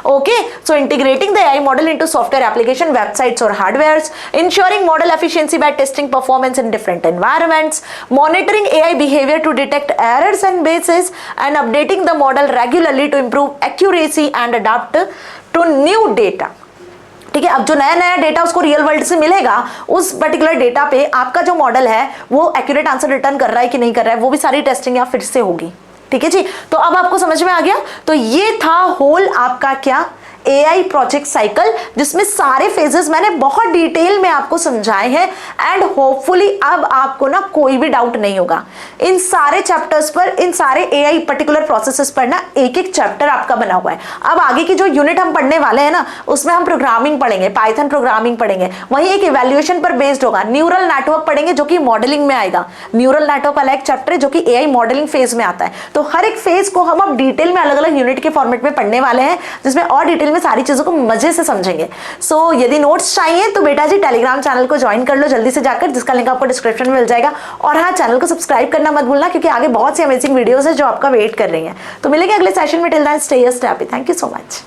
Okay, so integrating the AI model into software application, websites और hardwares, ensuring model efficiency by testing performance in different environments, monitoring AI behaviour to detect errors and basis and updating the model regularly to improve accuracy and adopt to new data. ठीक है, अब जो नया नया डेटा उसको रियल वर्ल्ड से मिलेगा, उस पर्टिकुलर डेटा पे आपका जो मॉडल है वो एक्यूरेट आंसर रिटर्न कर रहा है कि नहीं कर रहा है, वो भी सारी टेस्टिंग यहाँ फिर से होगी। ठीक है जी, तो अब आपको समझ में आ गया। तो ये था होल आपका क्या एआई प्रोजेक्ट साइकिल, जिसमें सारे फेजेस मैंने बहुत डिटेल में आपको समझाए हैं एंड होपफुली अब आपको ना कोई भी डाउट नहीं होगा इन सारे चैप्टर्स पर, इन सारे एआई पर्टिकुलर प्रोसेसेस पर ना एक एक चैप्टर आपका बना हुआ है। अब आगे की जो यूनिट हम पढ़ने वाले हैं ना, उसमें हम प्रोग्रामिंग पढ़ेंगे, पाइथन प्रोग्रामिंग पढ़ेंगे, वहीं एक इवैल्यूएशन पर बेस्ड होगा, न्यूरल नेटवर्क पढ़ेंगे जो कि मॉडलिंग में आएगा। न्यूरल नेटवर्क वाला एक चैप्टर है जो कि एआई मॉडलिंग फेज में आता है। तो हर एक फेज को हम अब डिटेल में अलग अलग यूनिट के फॉर्मेट में पढ़ने वाले हैं, जिसमें और डिटेल सारी चीजों को मजे से समझेंगे। सो यदि नोट्स चाहिए तो बेटा जी टेलीग्राम चैनल को ज्वाइन कर लो जल्दी से जाकर, जिसका लिंक आपको डिस्क्रिप्शन में मिल जाएगा। और हाँ, चैनल को सब्सक्राइब करना मत भूलना, क्योंकि आगे बहुत सी अमेजिंग वीडियोस है जो आपका वेट कर रही हैं। तो मिलेंगे अगले सेशन में। Till then stay happy. Thank you so much.